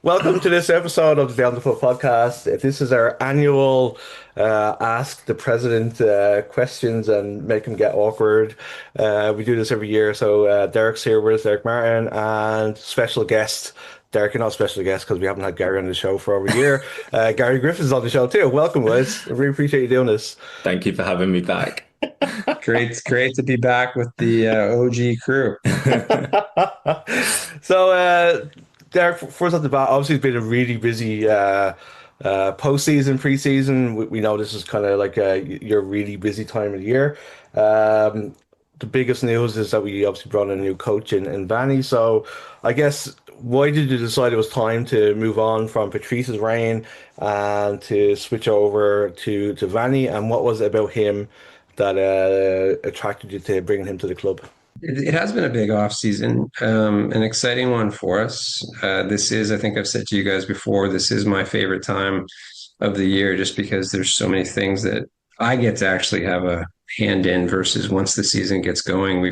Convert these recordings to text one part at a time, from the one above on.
Welcome to this episode of the Down the Foot podcast. This is our annual Ask the President questions and make him get awkward. We do this every year. So Derek's here with us, Derek Martin, and special guest, Derek, you're not a special guest because we haven't had Gary on the show for over a year. Gary Griffiths is on the show too. Welcome, guys. I really appreciate you doing this. Thank you for having me back. Great to be back with the OG crew. So, Derek, first off the bat, obviously it's been a really busy postseason, preseason. We know this is kind of like your really busy time of the year. Um, the biggest news is that we obviously brought in a new coach in Vanny. So, I guess why did you decide it was time to move on from Patrice's reign and to switch over to Vanny? And what was it about him that attracted you to bringing him to the club? It has been a big off season, an exciting one for us. This is, I think I've said to you guys before, this is my favorite time of the year just because there's so many things that I get to actually have a hand in versus once the season gets going,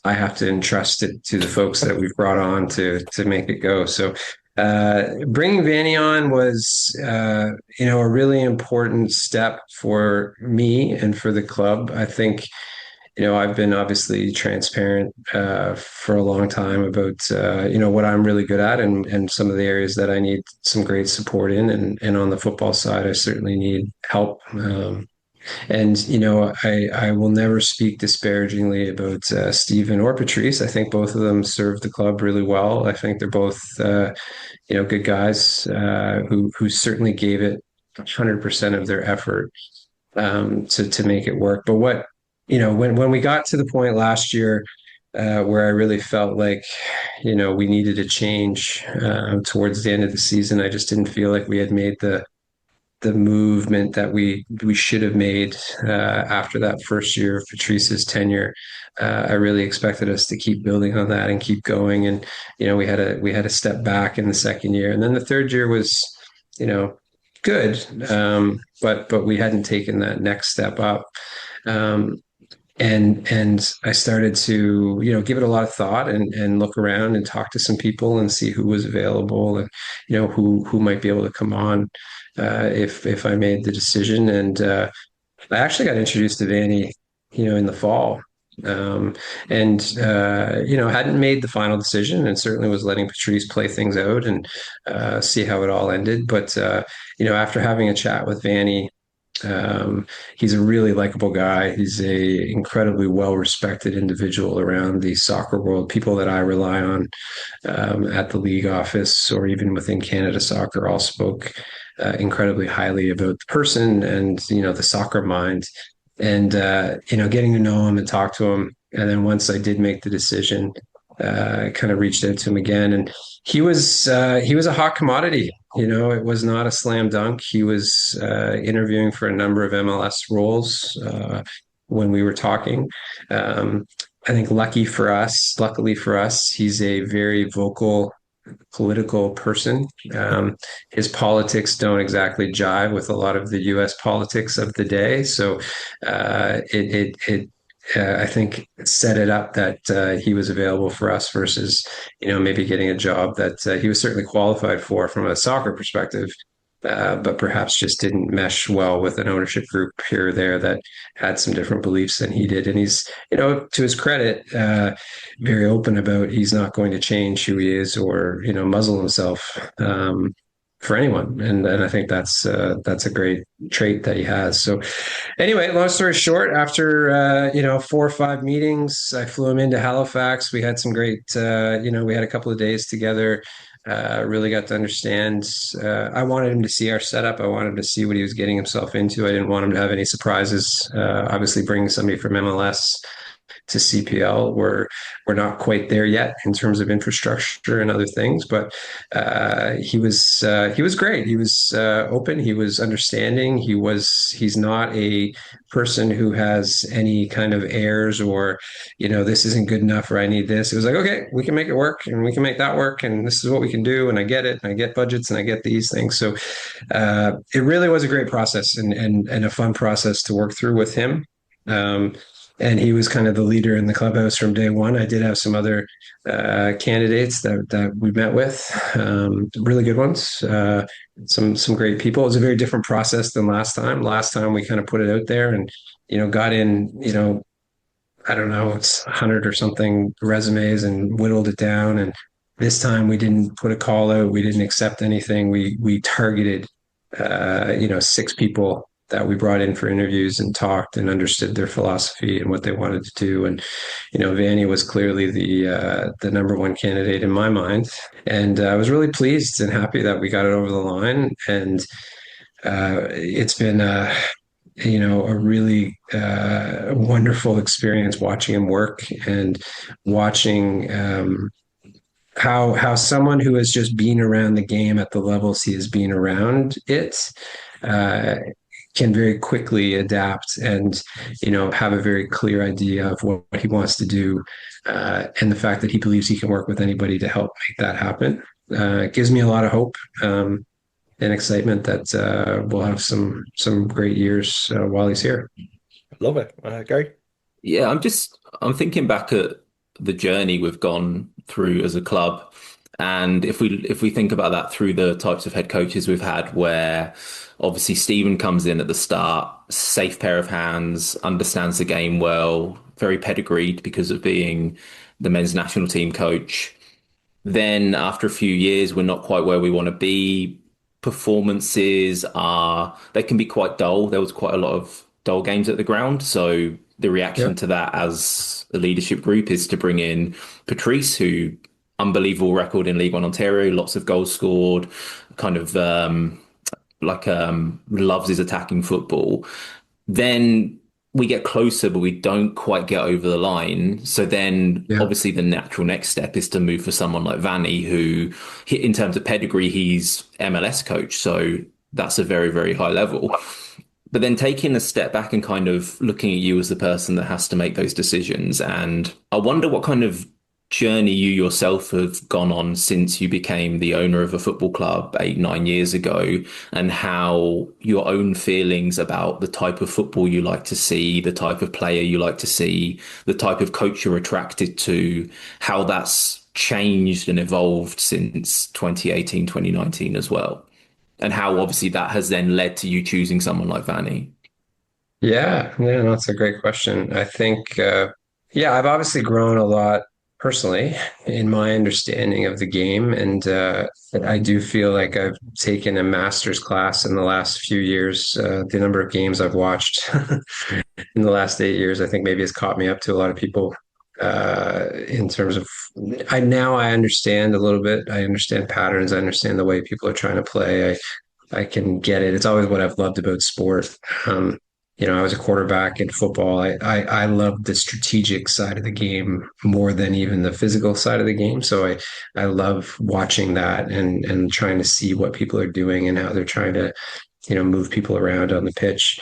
I have to entrust it to the folks that we've brought on to make it go. So bringing Vanny on was, a really important step for me and for the club. I think I've been obviously transparent for a long time about what I'm really good at and some of the areas that I need some great support in, and on the football side, I certainly need help. I will never speak disparagingly about Stephen or Patrice. I think both of them served the club really well. I think they're both good guys who certainly gave it 100% of their effort to make it work. But when we got to the point last year where I really felt like, we needed a change towards the end of the season, I just didn't feel like we had made the movement that we should have made after that first year of Patrice's tenure. I really expected us to keep building on that and keep going, and we had a step back in the second year, and then the third year was, good, but we hadn't taken that next step up. Um, and I started to, give it a lot of thought and look around and talk to some people and see who was available and, who might be able to come on if I made the decision. And I actually got introduced to Vanny, in the fall. Hadn't made the final decision and certainly was letting Patrice play things out and see how it all ended. But, after having a chat with Vanny, he's a really likable guy. He's a incredibly well-respected individual around the soccer world. People that I rely on at the league office or even within Canada Soccer all spoke incredibly highly about the person and the soccer mind. And getting to know him and talk to him. And then once I did make the decision, I kind of reached out to him again, and he was a hot commodity. It was not a slam dunk. He was interviewing for a number of MLS roles when we were talking. I think luckily for us, he's a very vocal political person. His politics don't exactly jive with a lot of the U.S. politics of the day, so it I think set it up that he was available for us versus, maybe getting a job that he was certainly qualified for from a soccer perspective, but perhaps just didn't mesh well with an ownership group here or there that had some different beliefs than he did. And he's, to his credit, very open about he's not going to change who he is or, muzzle himself. For anyone, and I think that's a great trait that he has. So, anyway, long story short, after 4 or 5 meetings, I flew him into Halifax. We had some great, we had a couple of days together. Really got to understand. I wanted him to see our setup. I wanted him to see what he was getting himself into. I didn't want him to have any surprises. Obviously, bringing somebody from MLS to CPL. We're not quite there yet in terms of infrastructure and other things, but he was great. He was open. He was understanding. He's not a person who has any kind of airs or, this isn't good enough or I need this. It was like, okay, we can make it work and we can make that work. And this is what we can do. And I get it. And I get budgets and I get these things. So it really was a great process and a fun process to work through with him. and he was kind of the leader in the clubhouse from day one. I did have some other candidates that we met with, really good ones. Some great people. It was a very different process than last time. Last time we kind of put it out there and got in, I don't know, it's 100 or something resumes and whittled it down. And this time we didn't put a call out. We didn't accept anything. We targeted, 6 people that we brought in for interviews and talked and understood their philosophy and what they wanted to do. And, Vanny was clearly the number one candidate in my mind. And I was really pleased and happy that we got it over the line. And it's been a really wonderful experience watching him work and watching how someone who has just been around the game at the levels he has been around it uh, can very quickly adapt and have a very clear idea of what he wants to do, and the fact that he believes he can work with anybody to help make that happen gives me a lot of hope. And excitement that we'll have some great years while he's here. Love it. Gary? Yeah, I'm thinking back at the journey we've gone through as a club. And if we think about that through the types of head coaches we've had, where obviously Stephen comes in at the start, safe pair of hands, understands the game well, very pedigreed because of being the men's national team coach. Then after a few years, we're not quite where we want to be. Performances they can be quite dull. There was quite a lot of dull games at the ground. So the reaction Yep. to that as a leadership group is to bring in Patrice, who unbelievable record in League One Ontario, lots of goals scored, kind of loves his attacking football. Then we get closer, but we don't quite get over the line. So then Yeah. obviously the natural next step is to move for someone like Vanny, who in terms of pedigree, he's MLS coach. So that's a very, very high level. But then taking a step back and kind of looking at you as the person that has to make those decisions. And I wonder what kind of journey you yourself have gone on since you became the owner of a football club 8, 9 years ago, and how your own feelings about the type of football you like to see, the type of player you like to see, the type of coach you're attracted to, how that's changed and evolved since 2018, 2019 as well. And how obviously that has then led to you choosing someone like Vanny. Yeah, no, that's a great question. I think, yeah, I've obviously grown a lot personally in my understanding of the game, and I do feel like I've taken a master's class in the last few years. The number of games I've watched in the last 8 years, I think maybe has caught me up to a lot of people in terms of I understand a little bit. I understand patterns. I understand the way people are trying to play. I can get it. It's always what I've loved about sport. I was a quarterback in football. I love the strategic side of the game more than even the physical side of the game. So I love watching that and trying to see what people are doing and how they're trying to, move people around on the pitch.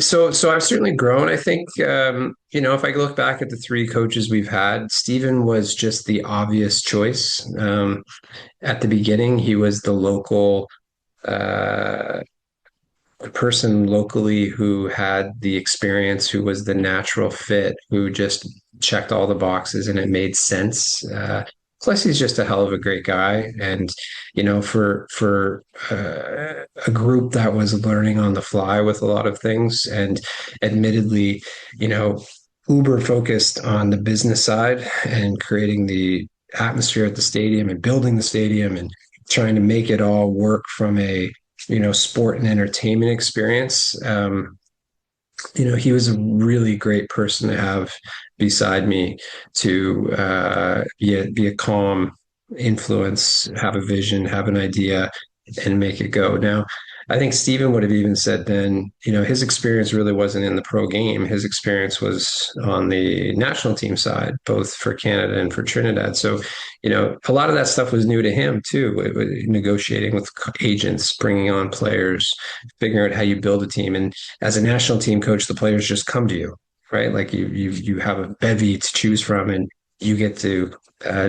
So I've certainly grown. I think, if I look back at the 3 coaches we've had, Stephen was just the obvious choice. At the beginning, he was the local person locally who had the experience, who was the natural fit, who just checked all the boxes and it made sense. Plus, he's just a hell of a great guy, and for a group that was learning on the fly with a lot of things, and admittedly, uber focused on the business side and creating the atmosphere at the stadium and building the stadium and trying to make it all work from a sport and entertainment experience. He was a really great person to have beside me to be a calm influence, have a vision, have an idea, and make it go. Now, I think Stephen would have even said then, his experience really wasn't in the pro game. His experience was on the national team side, both for Canada and for Trinidad. So, a lot of that stuff was new to him too, negotiating with agents, bringing on players, figuring out how you build a team. And as a national team coach, the players just come to you, right? Like you have a bevy to choose from, and you get to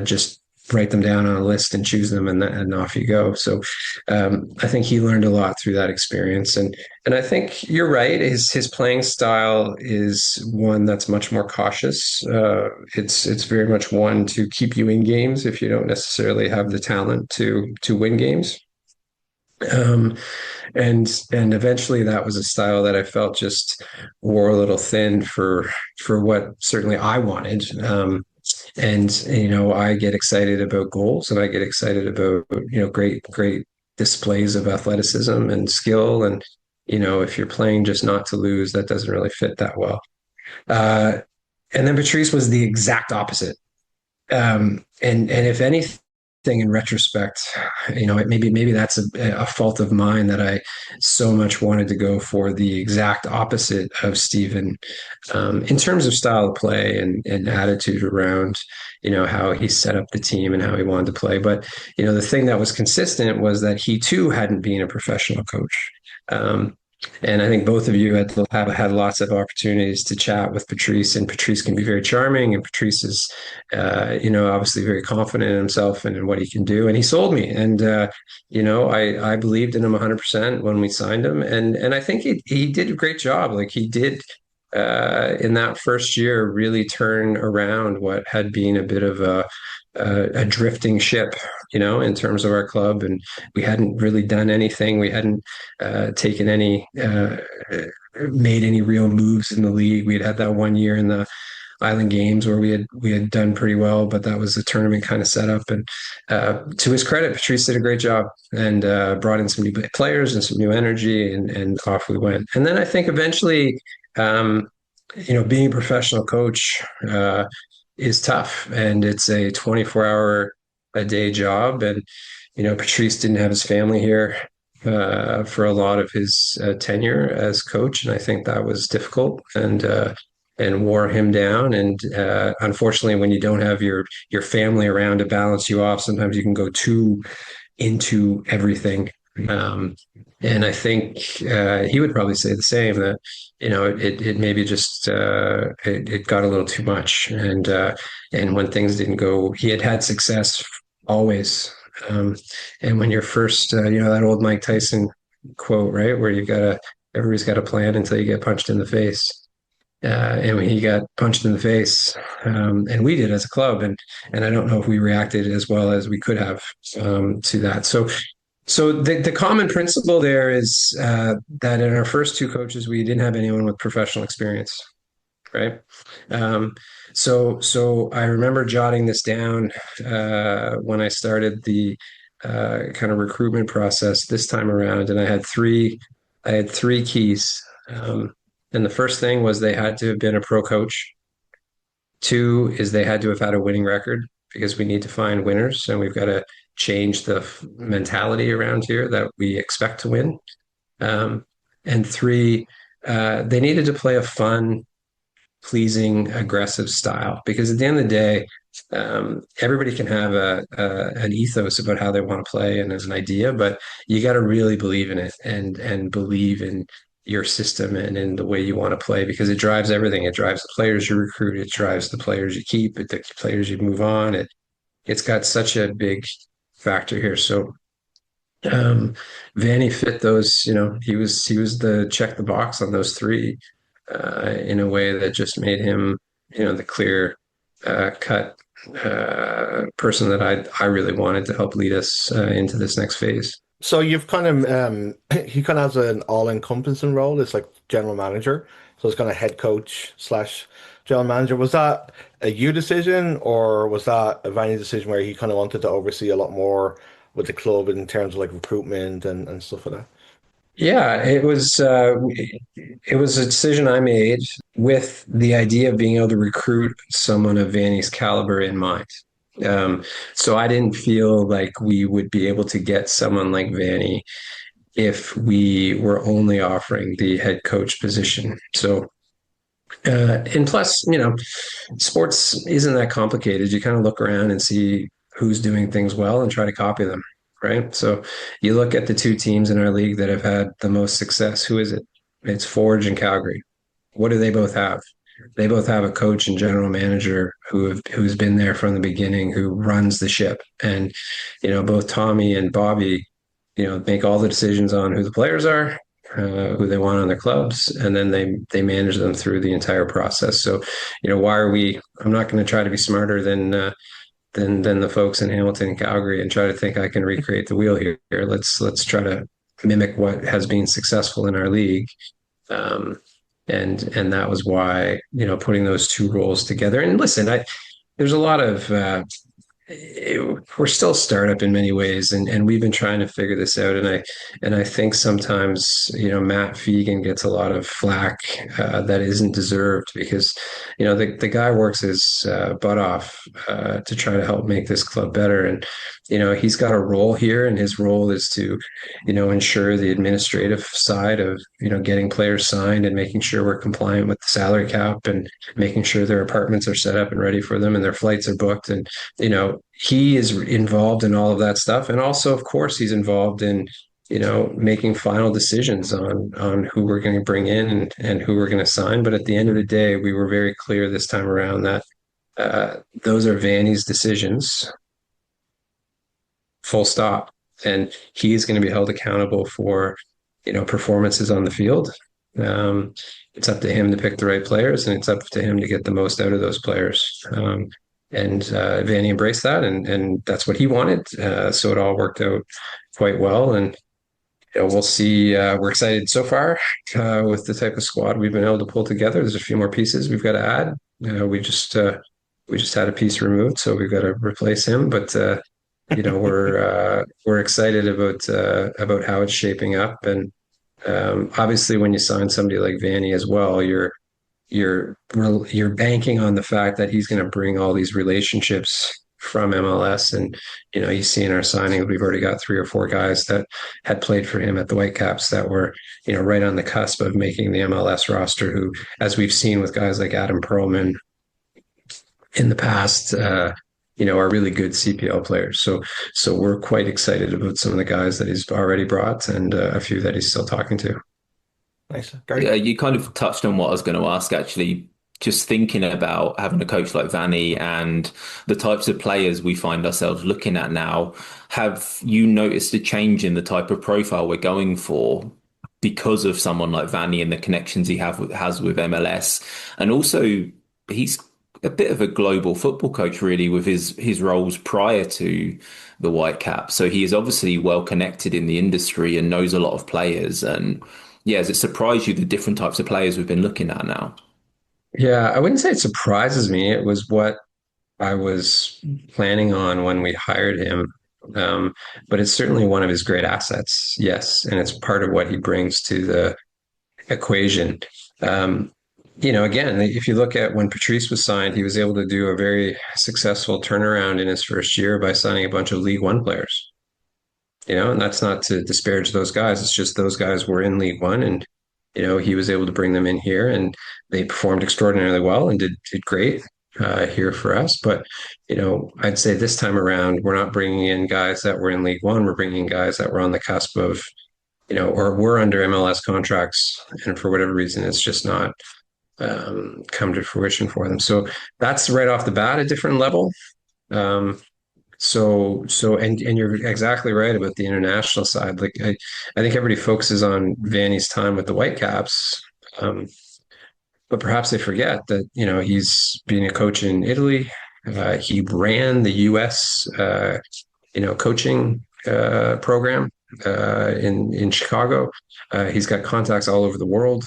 just write them down on a list and choose them, and off you go. So I think he learned a lot through that experience, and I think you're right. His playing style is one that's much more cautious. It's very much one to keep you in games if you don't necessarily have the talent to win games. Um, and eventually that was a style that I felt just wore a little thin for what certainly I wanted. And I get excited about goals, and I get excited about great displays of athleticism and skill. And if you're playing just not to lose, that doesn't really fit that well. Uh, and then Patrice was the exact opposite. And if anything, in retrospect, maybe that's a fault of mine, that I so much wanted to go for the exact opposite of Steven, in terms of style of play and attitude around, how he set up the team and how he wanted to play. But the thing that was consistent was that he too hadn't been a professional coach. And I think both of you have had lots of opportunities to chat with Patrice, and Patrice can be very charming, and Patrice is, obviously very confident in himself and in what he can do. And he sold me, and I believed in him 100% when we signed him, and I think he did a great job. Like he did. In that first year, really turn around what had been a bit of a drifting ship, in terms of our club. And we hadn't really done anything. We hadn't made any real moves in the league. We had that one year in the Island Games where we had done pretty well, but that was a tournament kind of setup. And to his credit, Patrice did a great job, and brought in some new players and some new energy, and off we went. And then I think eventually, being a professional coach is tough, and it's a 24-hour a day job. And Patrice didn't have his family here for a lot of his tenure as coach, and I think that was difficult and wore him down. And unfortunately, when you don't have your family around to balance you off, sometimes you can go too into everything. And I think he would probably say the same, that it maybe just it got a little too much, and when things didn't go, he had success always. And when you're first, that old Mike Tyson quote, right, where everybody's got a plan until you get punched in the face. And when he got punched in the face, and we did as a club, and I don't know if we reacted as well as we could have to that. So the common principle there is that in our first two coaches, we didn't have anyone with professional experience, right? So I remember jotting this down when I started the kind of recruitment process this time around, and I had three keys. And the first thing was they had to have been a pro coach. Two is they had to have had a winning record, because we need to find winners, and we've got to change the mentality around here that we expect to win. And three, they needed to play a fun, pleasing, aggressive style, because at the end of the day, everybody can have an ethos about how they want to play and as an idea, but you got to really believe in it, and believe in your system and in the way you want to play, because it drives everything. It drives the players you recruit, it drives the players you keep, the players you move on. It's got such a big factor here. So Vanny fit those. He was the check the box on those three in a way that just made him the clear cut person that I really wanted to help lead us into this next phase. So you've kind of he kind of has an all-encompassing role. It's like general manager. So it's kind of head coach slash general manager. Was that a you decision, or was that a Vanny decision where he kind of wanted to oversee a lot more with the club in terms of like recruitment and stuff like that? Yeah, it was a decision I made with the idea of being able to recruit someone of Vanny's caliber in mind. So I didn't feel like we would be able to get someone like Vanny if we were only offering the head coach position. So, and plus, sports isn't that complicated. You kind of look around and see who's doing things well and try to copy them, right? So you look at the two teams in our league that have had the most success. Who is it? It's Forge and Calgary. What do they both have? they both have a coach and general manager who's been there from the beginning, who runs the ship. And, both Tommy and Bobby, make all the decisions on who the players are, who they want on their clubs, and then they manage them through the entire process. So, why are we? I'm not going to try to be smarter than the folks in Hamilton and Calgary and try to think I can recreate the wheel here. Let's try to mimic what has been successful in our league. And that was why, putting those two roles together. And listen, there's a lot of we're still a startup in many ways, and we've been trying to figure this out. And I think sometimes, Matt Fegan gets a lot of flack that isn't deserved, because the guy works his butt off to try to help make this club better. And he's got a role here, and his role is to ensure the administrative side of getting players signed and making sure we're compliant with the salary cap, and making sure their apartments are set up and ready for them and their flights are booked. And he is involved in all of that stuff. And also, of course, he's involved in, making final decisions on who we're going to bring in and who we're going to sign. But at the end of the day, we were very clear this time around that those are Vanny's decisions, full stop. And he is going to be held accountable for, performances on the field. It's up to him to pick the right players, and it's up to him to get the most out of those players. And Vanny embraced that, and that's what he wanted. So it all worked out quite well. And we'll see. We're excited so far with the type of squad we've been able to pull together. There's a few more pieces we've got to add. We just had a piece removed, so we've got to replace him. But we're excited about how it's shaping up. And obviously, when you sign somebody like Vanny as well, you're banking on the fact that he's going to bring all these relationships from MLS. And you see in our signing, we've already got 3 or 4 guys that had played for him at the Whitecaps that were right on the cusp of making the MLS roster, who, as we've seen with guys like Adam Perlman in the past, are really good CPL players. So we're quite excited about some of the guys that he's already brought, and a few that he's still talking to. Nice. Great. Yeah, you kind of touched on what I was going to ask, actually. Just thinking about having a coach like Vanny and the types of players we find ourselves looking at now, have you noticed a change in the type of profile we're going for because of someone like Vanny and the connections he has with MLS? And also, he's a bit of a global football coach, really, with his roles prior to the Whitecaps. So he is obviously well connected in the industry and knows a lot of players. And yeah, has it surprised you the different types of players we've been looking at now? Yeah, I wouldn't say it surprises me. It was what I was planning on when we hired him. But it's certainly one of his great assets, yes, and it's part of what he brings to the equation. Again, if you look at when Patrice was signed, he was able to do a very successful turnaround in his first year by signing a bunch of League One players. And that's not to disparage those guys. It's just those guys were in League One, and he was able to bring them in here, and they performed extraordinarily well and did great here for us. But I'd say this time around, we're not bringing in guys that were in League One. We're bringing in guys that were on the cusp of, or were under MLS contracts, and for whatever reason, it's just not come to fruition for them. So that's right off the bat a different level. And you're exactly right about the international side. Like I think everybody focuses on Vanny's time with the Whitecaps, but perhaps they forget that he's being a coach in Italy. He ran the U.S. Coaching program in Chicago. He's got contacts all over the world.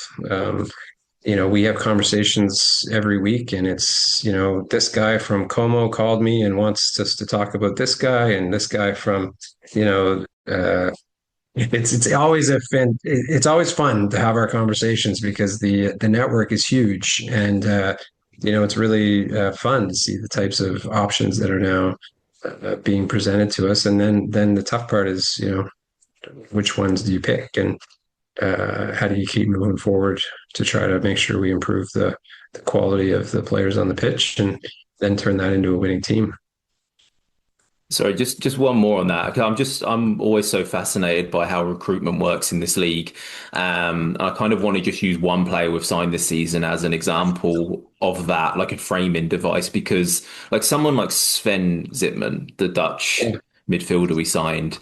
We have conversations every week, and it's, this guy from Como called me and wants us to talk about this guy, and this guy from, it's always fun to have our conversations, because the network is huge, and it's really fun to see the types of options that are now being presented to us. And then the tough part is, which ones do you pick, and how do you keep moving forward to try to make sure we improve the quality of the players on the pitch, and then turn that into a winning team? Sorry, just one more on that. 'Cause I'm always so fascinated by how recruitment works in this league. I kind of want to just use one player we've signed this season as an example of that, like a framing device, because like someone like Sven Zitman, the Dutch midfielder we signed,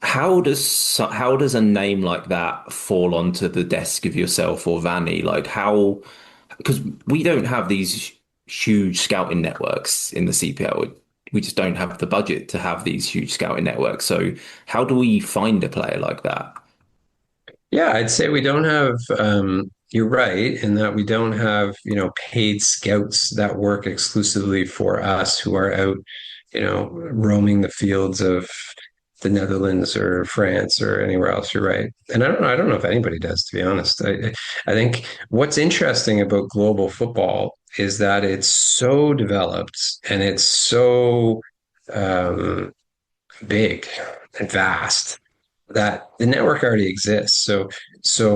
how does a name like that fall onto the desk of yourself or Vanny? Like how, because we don't have these huge scouting networks in the CPL. We just don't have the budget to have these huge scouting networks. So how do we find a player like that? Yeah, I'd say we don't have, you're right in that we don't have, paid scouts that work exclusively for us who are out, roaming the fields of the Netherlands or France or anywhere else. You're right. And I don't know if anybody does, to be honest. I think what's interesting about global football is that it's so developed and it's so um, big and vast that the network already exists. So it's a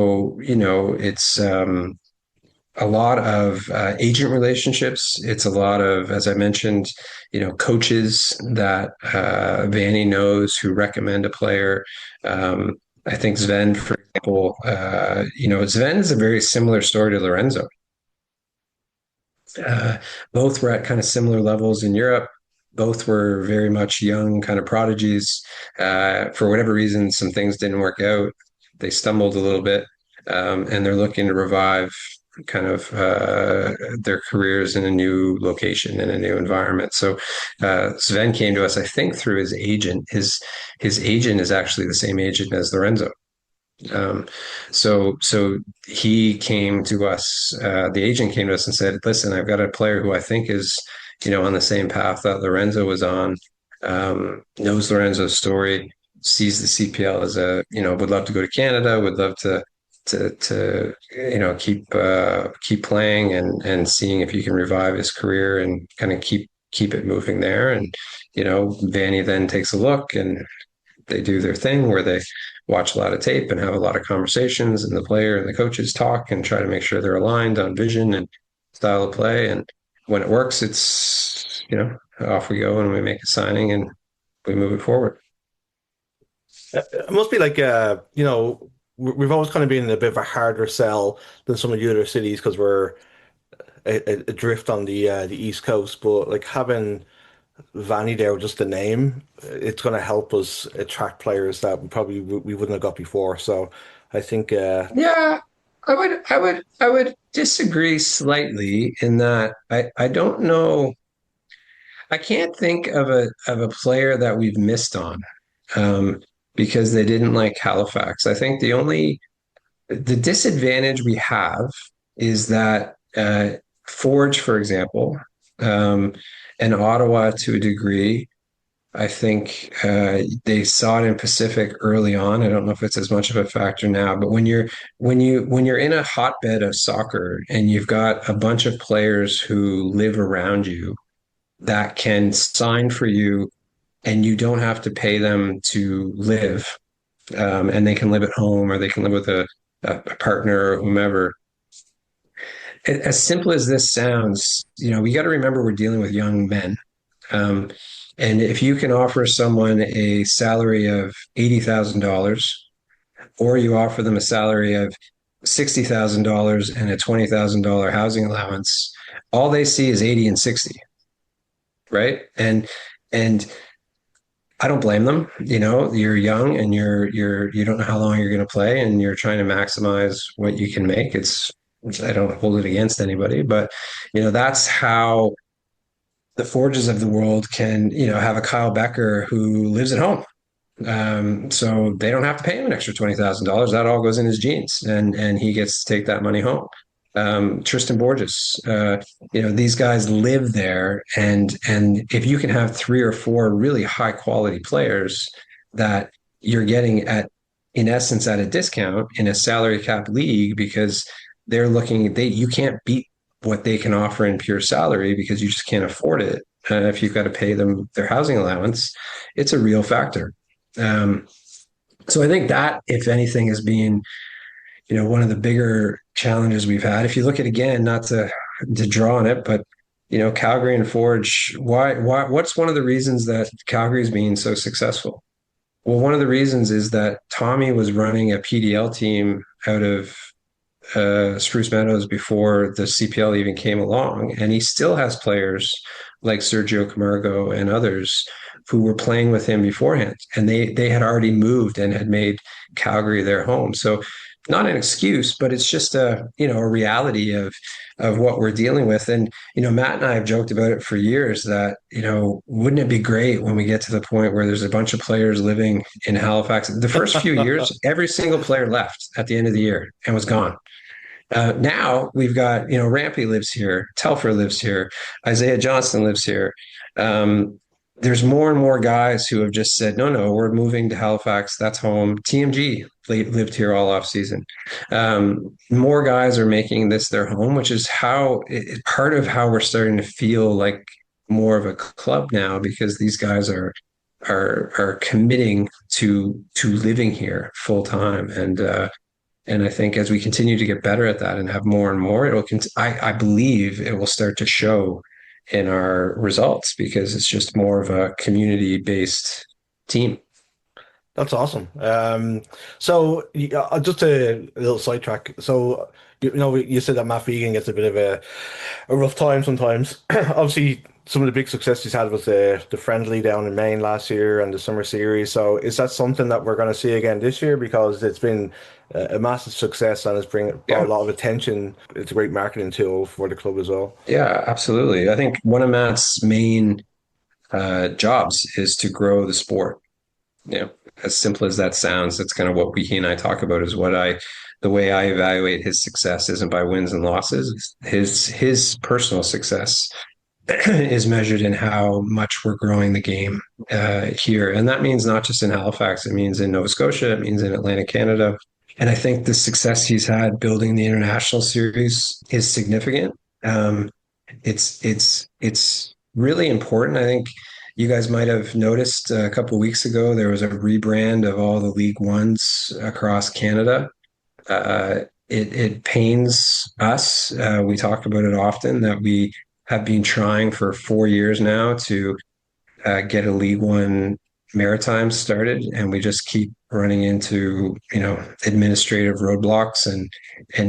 lot of agent relationships. It's a lot of, as I mentioned, coaches that Vanny knows who recommend a player. I think Sven, for example, Sven is a very similar story to Lorenzo. Uh, Both were at kind of similar levels in Europe. Both were very much young, kind of prodigies. For whatever reason, some things didn't work out. They stumbled a little bit, and they're looking to revive kind of their careers in a new location in a new environment. So Sven came to us, I think, through his agent. His agent is actually the same agent as Lorenzo. Um, so he came to us, the agent came to us and said, listen, I've got a player who I think is, on the same path that Lorenzo was on, knows Lorenzo's story, sees the CPL as would love to go to Canada, would love to keep playing and seeing if you can revive his career and kind of keep it moving there. And, Vanny then takes a look and they do their thing where they watch a lot of tape and have a lot of conversations, and the player and the coaches talk and try to make sure they're aligned on vision and style of play. And when it works, it's, off we go and we make a signing and we move it forward. It must be like, we've always kind of been a bit of a harder sell than some of the other cities because we're adrift on the East Coast. But like having Vanny there with just the name, it's going to help us attract players that we wouldn't have got before. So I think, Yeah, I would disagree slightly in that I don't know. I can't think of a player that we've missed on um, because they didn't like Halifax. I think the disadvantage we have is that Forge, for example, um, and Ottawa to a degree, I think they saw it in Pacific early on. I don't know if it's as much of a factor now, but when you're in a hotbed of soccer and you've got a bunch of players who live around you that can sign for you and you don't have to pay them to live, and they can live at home or they can live with a partner or whomever. As simple as this sounds, we got to remember we're dealing with young men. Um, and if you can offer someone a salary of $80,000, or you offer them a salary of $60,000 and a $20,000 housing allowance, all they see is 80 and 60, right? And I don't blame them. You're young and you don't know how long you're going to play, and you're trying to maximize what you can make. I don't hold it against anybody, but that's how the Forges of the world can, have a Kyle Becker who lives at home. So they don't have to pay him an extra $20,000. That all goes in his jeans, and he gets to take that money home. Tristan Borges, these guys live there, and if you can have three or four really high quality players that you're getting in essence, at a discount in a salary cap league, because you can't beat what they can offer in pure salary because you just can't afford it. If you've got to pay them their housing allowance, it's a real factor. So I think that, if anything, has been, one of the bigger challenges we've had. If you look at, again, not to draw on it, but Calgary and Forge, what's one of the reasons that Calgary's being so successful? Well, one of the reasons is that Tommy was running a PDL team out of Spruce Meadows before the CPL even came along, and he still has players like Sergio Camargo and others who were playing with him beforehand, and they had already moved and had made Calgary their home. So, not an excuse, but it's just a reality of what we're dealing with. And Matt and I have joked about it for years that wouldn't it be great when we get to the point where there's a bunch of players living in Halifax? The first few years, every single player left at the end of the year and was gone. Now we've got, Rampy lives here, Telfer lives here, Isaiah Johnson lives here. There's more and more guys who have just said, no, no, we're moving to Halifax. That's home. TMG lived here all off season. More guys are making this their home, which is part of how we're starting to feel like more of a club now, because these guys are committing to living here full time. And I think as we continue to get better at that and have more and more, I believe it will start to show in our results, because it's just more of a community-based team. That's awesome. Just a little sidetrack. So, you said that Matt Vegan gets a bit of a rough time sometimes. Obviously, some of the big success he's had was the friendly down in Maine last year and the summer series. So, is that something that we're going to see again this year? Because it's been a massive success and it's brought a Yeah, lot of attention. It's a great marketing tool for the club as well. yeah, absolutely. I think one of Matt's main jobs is to grow the sport. As simple as that sounds, that's kind of what he and I talk about. The way I evaluate his success isn't by wins and losses. His personal success is measured in how much we're growing the game here, and that means not just in Halifax. It means in Nova Scotia. It means in Atlantic Canada. And I think the success he's had building the international series is significant. Um, it's really important. I think you guys might have noticed a couple of weeks ago there was a rebrand of all the League Ones across Canada. It pains us. We talk about it often that we have been trying for 4 years now to get a League One Maritime started, and we just keep running into administrative roadblocks and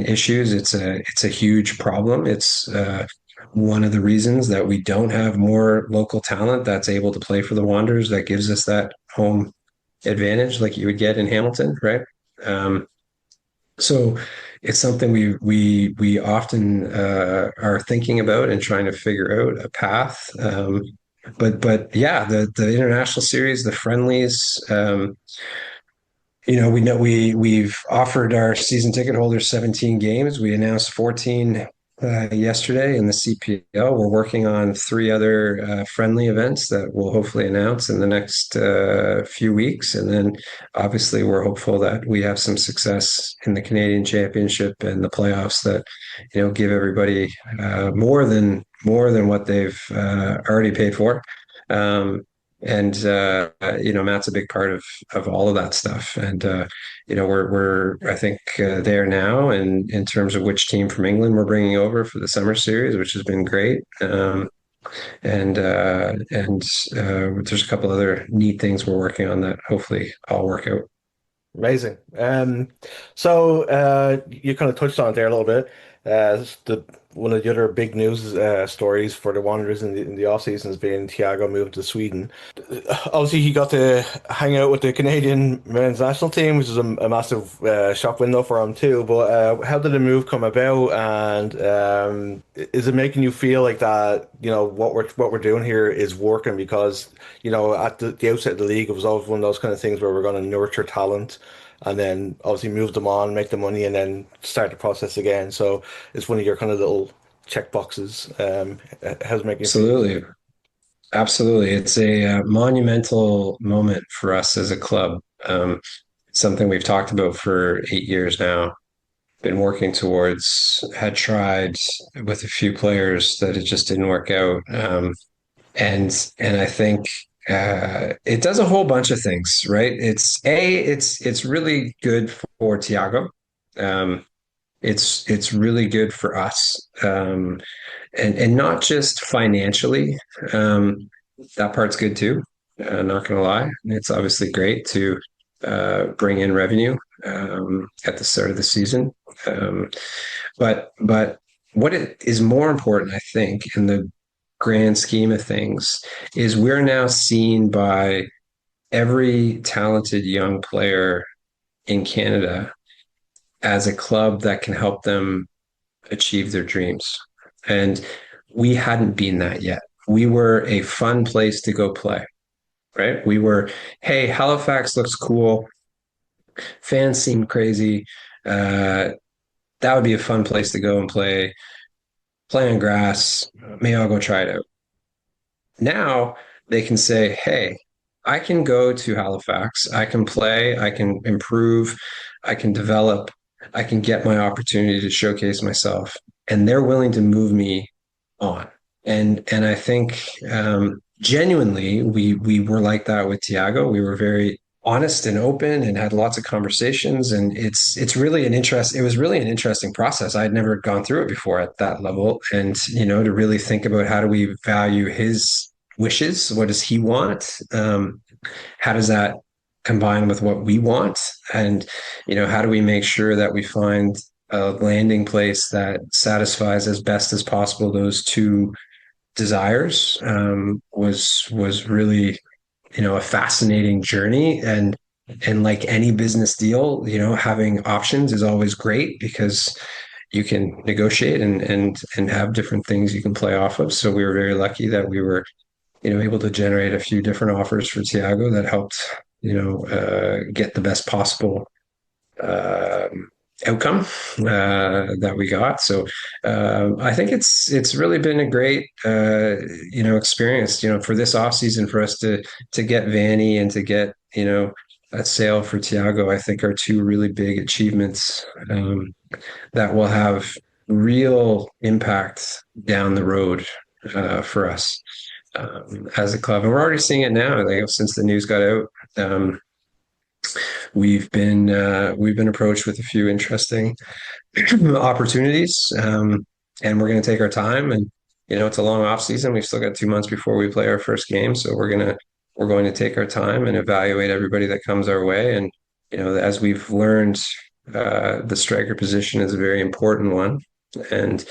issues. It's a huge problem. It's one of the reasons that we don't have more local talent that's able to play for the Wanderers. That gives us that home advantage, like you would get in Hamilton, right? Um, so it's something we often are thinking about and trying to figure out a path. But yeah, the international series, the friendlies. We know we've offered our season ticket holders 17 games. We announced 14 yesterday in the CPL. We're working on 3 other friendly events that we'll hopefully announce in the next few weeks. And then obviously we're hopeful that we have some success in the Canadian Championship and the playoffs that, give everybody more than what they've already paid for. Um, and Matt's a big part of all of that stuff. And we're I think there now, and in terms of which team from England we're bringing over for the summer series, which has been great. And there's a couple other neat things we're working on that hopefully all work out. Amazing. You kind of touched on it there a little bit. The one of the other big news stories for the Wanderers in the off season has been Tiago moving to Sweden. Obviously, he got to hang out with the Canadian men's national team, which is a massive shop window for him too. But how did the move come about, and is it making you feel like that? What we're doing here is working because at the outset of the league, it was always one of those kind of things where we're going to nurture talent and then obviously move them on, make the money, and then start the process again. So it's one of your kind of little check boxes. How's it making you feel? Absolutely. Absolutely. It's a monumental moment for us as a club. Something we've talked about for 8 years now, been working towards, had tried with a few players that it just didn't work out. And I think it does a whole bunch of things, right? It's really good for Tiago. Um, it's really good for us, and not just financially. That part's good too. Not gonna lie, it's obviously great to bring in revenue at the start of the season. Um, but what it is more important, I think, in the grand scheme of things, is we're now seen by every talented young player in Canada as a club that can help them achieve their dreams. And we hadn't been that yet. We were a fun place to go play, right? We were, hey, Halifax looks cool. Fans seem crazy. Uh, that would be a fun place to go and play on grass. Maybe I'll go try it out. Now they can say, hey, I can go to Halifax. I can play. I can improve. I can develop. I can get my opportunity to showcase myself. And they're willing to move me on. And I think genuinely we were like that with Tiago. We were very honest and open and had lots of conversations. And it's really an interest. It was really an interesting process. I had never gone through it before at that level. And to really think about how do we value his wishes? What does he want? How does that combine with what we want? And how do we make sure that we find a landing place that satisfies as best as possible those two desires? Was really a fascinating journey. And like any business deal, having options is always great because you can negotiate and have different things you can play off of. So we were very lucky that we were able to generate a few different offers for Tiago that helped get the best possible uh, outcome that we got. So I think it's really been a great experience. For this off season for us to get Vanny and to get a sale for Tiago. I think are two really big achievements that will have real impact down the road for us as a club, and we're already seeing it now. Like, since the news got out. We've been approached with a few interesting opportunities, and we're going to take our time. And it's a long off season. We've still got 2 months before we play our first game, so we're going to take our time and evaluate everybody that comes our way. And as we've learned, the striker position is a very important one, and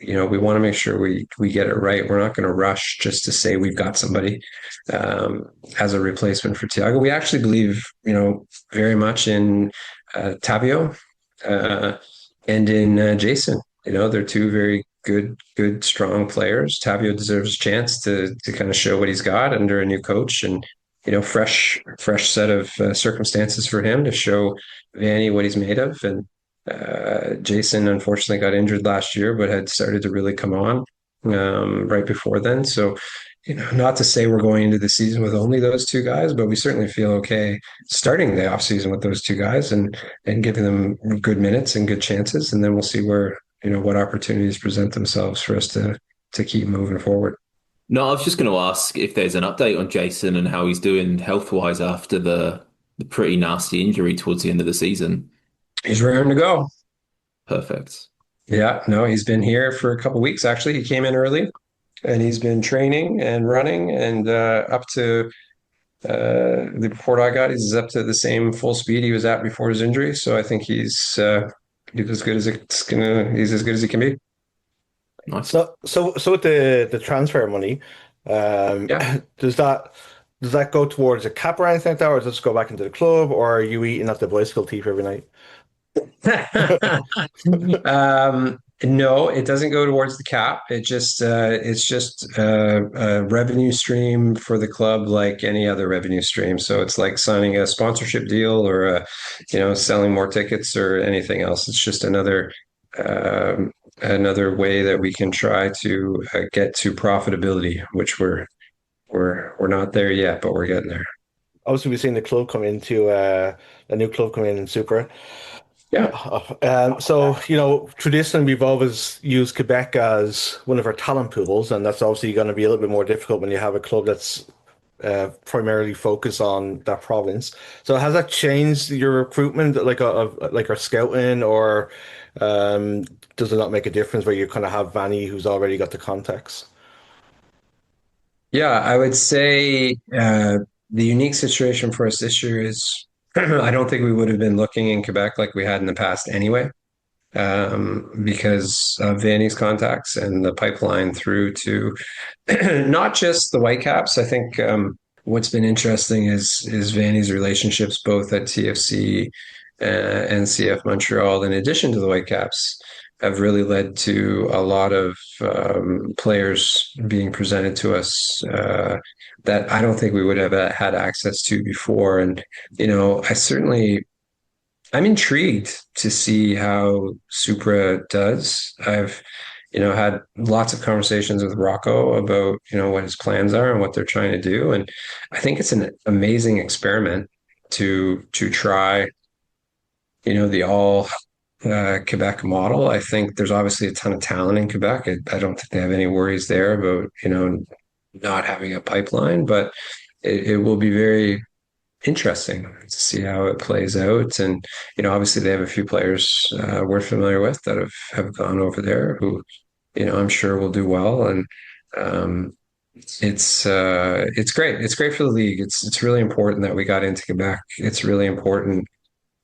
we want to make sure we get it right. We're not going to rush just to say we've got somebody as a replacement for Tiago. We actually believe, very much in Tavio and in Jason. They're two very good, strong players. Tavio deserves a chance to kind of show what he's got under a new coach, and fresh set of circumstances for him to show Vanny what he's made of. And Jason unfortunately got injured last year, but had started to really come on right before then. So, not to say we're going into the season with only those two guys, but we certainly feel okay starting the off season with those two guys and giving them good minutes and good chances, and then we'll see where what opportunities present themselves for us to keep moving forward. No, I was just going to ask if there's an update on Jason and how he's doing health-wise after the pretty nasty injury towards the end of the season. He's raring to go. Perfect. Yeah, no, he's been here for a couple of weeks. Actually, he came in early, and he's been training and running, and up to the report I got, he's up to the same full speed he was at before his injury. So I think he's as good as he's as good as he can be. Nice. So with the transfer money, Yeah. does that go towards a cap or anything like that, or does it just go back into the club, or are you eating at the bicycle thief every night? No, it doesn't go towards the cap. It's just a revenue stream for the club, like any other revenue stream. So it's like signing a sponsorship deal or selling more tickets or anything else. It's just another way that we can try to get to profitability, which we're not there yet, but we're getting there. Obviously, we've seen the club come into a new club come in Super. Yeah. So, traditionally we've always used Quebec as one of our talent pools, and that's obviously going to be a little bit more difficult when you have a club that's primarily focus on that province. So has that changed your recruitment, like our scouting, or um, does it not make a difference where you kind of have Vanny who's already got the contacts? Yeah, I would say the unique situation for us this year is I don't think we would have been looking in Quebec like we had in the past anyway, because of Vanny's contacts and the pipeline through to not just the Whitecaps. I think what's been interesting is Vanny's relationships both at TFC and CF Montreal, in addition to the Whitecaps, have really led to a lot of players being presented to us that I don't think we would have had access to before. And I'm intrigued to see how Supra does. I've had lots of conversations with Rocco about, what his plans are and what they're trying to do. And I think it's an amazing experiment to try, the all Quebec model. I think there's obviously a ton of talent in Quebec. I don't think they have any worries there about, not having a pipeline, but it will be very interesting to see how it plays out. And, obviously they have a few players we're familiar with that have gone over there who, I'm sure will do well. And it's great. It's great for the league. It's really important that we got into Quebec. It's really important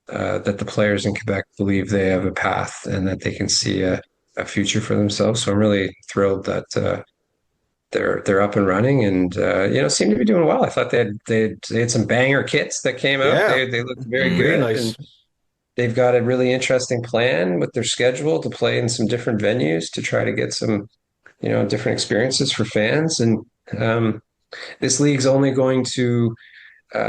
that the players in Quebec believe they have a path and that they can see a future for themselves. So I'm really thrilled that they're up and running and seem to be doing well. I thought they had some banger kits that came out. Yeah, They looked very Mm. really good, and nice. they've got a really interesting plan with their schedule to play in some different venues to try to get some different experiences for fans. And this league's only going to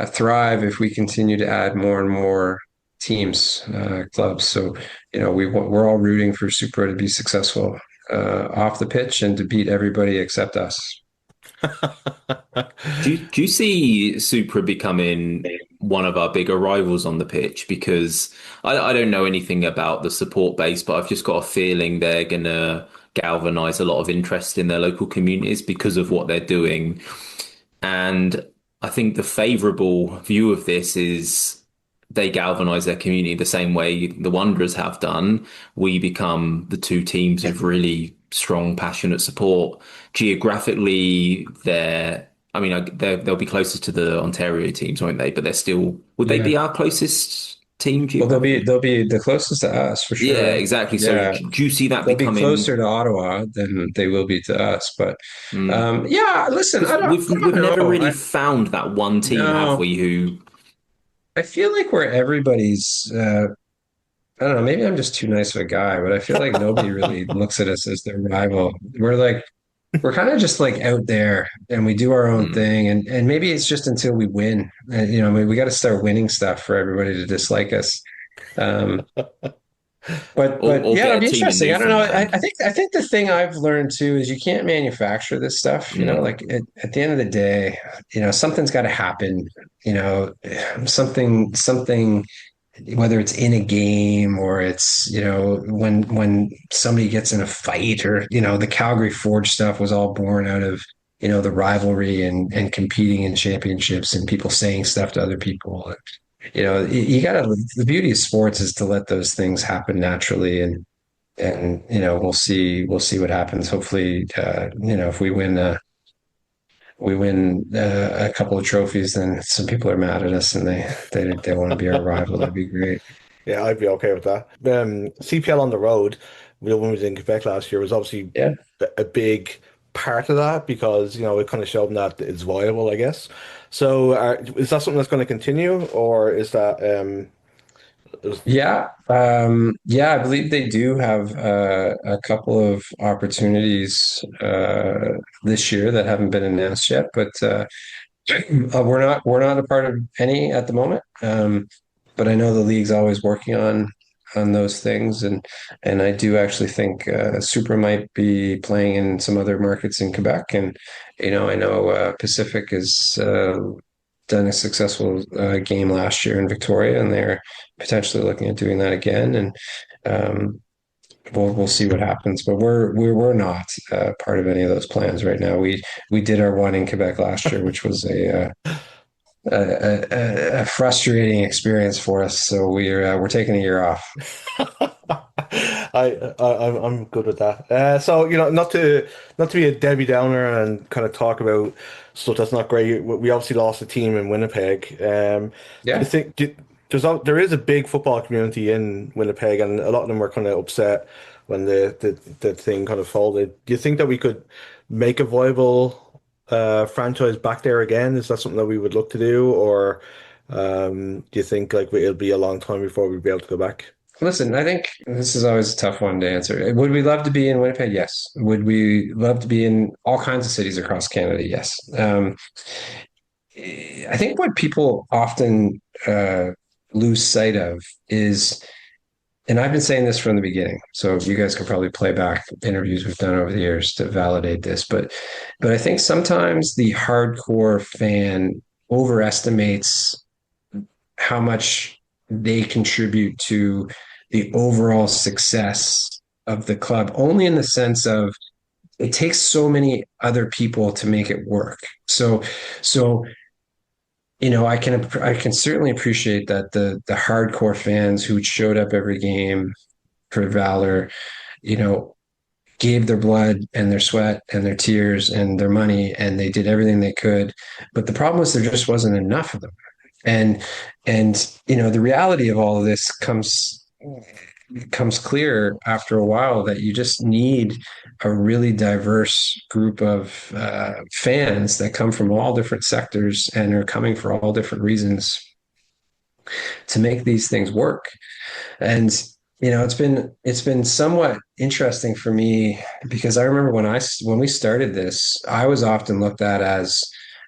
thrive if we continue to add more and more teams, clubs. So, we're all rooting for Super to be successful off the pitch and to beat everybody except us. Do you see Supra becoming one of our bigger rivals on the pitch? Because I don't know anything about the support base, but I've just got a feeling they're gonna galvanize a lot of interest in their local communities because of what they're doing. And I think the favorable view of this is they galvanize their community the same way the Wanderers have done. We become the two teams of really strong, passionate support. Geographically, they'll be closest to the Ontario teams, won't they? But they're still, would they Yeah. be our closest team Well, they'll be geographically? they'll be the closest to us for Yeah, sure. exactly. So Yeah, do you see that they'll be closer becoming? to Ottawa than they will be to us. But Mm, yeah, listen, because I we've don't never know. really found that one team, have No, we? Who I feel like we're everybody's. I don't know. Maybe I'm just too nice of a guy, but I feel like nobody really looks at us as their rival. We're kind of just like out there, and we do our own mm, thing, and maybe it's just until we win. And, we got to start winning stuff for everybody to dislike us. Um, but or yeah, it'll get a be team in interesting. I don't know. Newfoundland? I think the thing I've learned too is you can't manufacture this stuff. Mm, Like at the end of the day, something's got to happen. You know, something, whether it's in a game or it's when somebody gets in a fight, or the Calgary Forge stuff was all born out of the rivalry and competing in championships and people saying stuff to other people. You gotta, the beauty of sports is to let those things happen naturally, and we'll see what happens. Hopefully, if we win a couple of trophies, then some people are mad at us and they want to be our rival. That'd be great. Yeah, I'd be okay with that. CPL on the road, when we was in Quebec last year, was obviously Yeah. a big part of that because it kind of showed them that it's viable, I guess. So, is that something that's going to continue, or is that is, Yeah, I believe they do have a couple of opportunities this year that haven't been announced yet, but we're not a part of any at the moment. But I know the league's always working on those things, and I do actually think Super might be playing in some other markets in Quebec, and I know Pacific has done a successful game last year in Victoria, and they're potentially looking at doing that again. And we'll see what happens. But we're not part of any of those plans right now. We did our one in Quebec last year, which was a frustrating experience for us. So we're taking a year off. I'm good with that. So not to be a Debbie Downer and kind of talk about stuff that's not great. We obviously lost a team in Winnipeg. Do you Yeah. think there is a big football community in Winnipeg, and a lot of them were kind of upset when the thing kind of folded. Do you think that we could make a viable franchise back there again? Is that something that we would look to do, or do you think like it'll be a long time before we'll be able to go back? Listen, I think this is always a tough one to answer. Would we love to be in Winnipeg? Yes. Would we love to be in all kinds of cities across Canada? Yes. I think what people often lose sight of is, and I've been saying this from the beginning, so you guys can probably play back interviews we've done over the years to validate this, but I think sometimes the hardcore fan overestimates how much they contribute to the overall success of the club, only in the sense of it takes so many other people to make it work. So I can certainly appreciate that the hardcore fans who showed up every game for Valor, you know, gave their blood and their sweat and their tears and their money, and they did everything they could. But the problem was there just wasn't enough of them. And the reality of all of this comes clear after a while, that you just need a really diverse group of fans that come from all different sectors and are coming for all different reasons to make these things work. And it's been somewhat interesting for me, because I remember when we started this, I was often looked at as,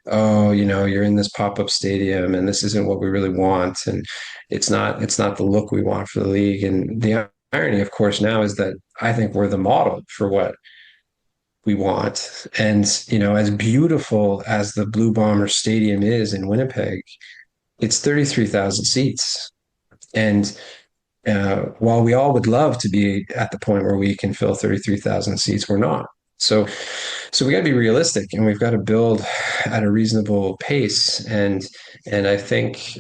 oh, you're in this pop-up stadium and this isn't what we really want, and it's not the look we want for the league. And the irony, of course, now is that I think we're the model for what we want. And as beautiful as the Blue Bomber Stadium is in Winnipeg, it's 33,000 seats. And while we all would love to be at the point where we can fill 33,000 seats, we're not. So we got to be realistic, and we've got to build at a reasonable pace. And I think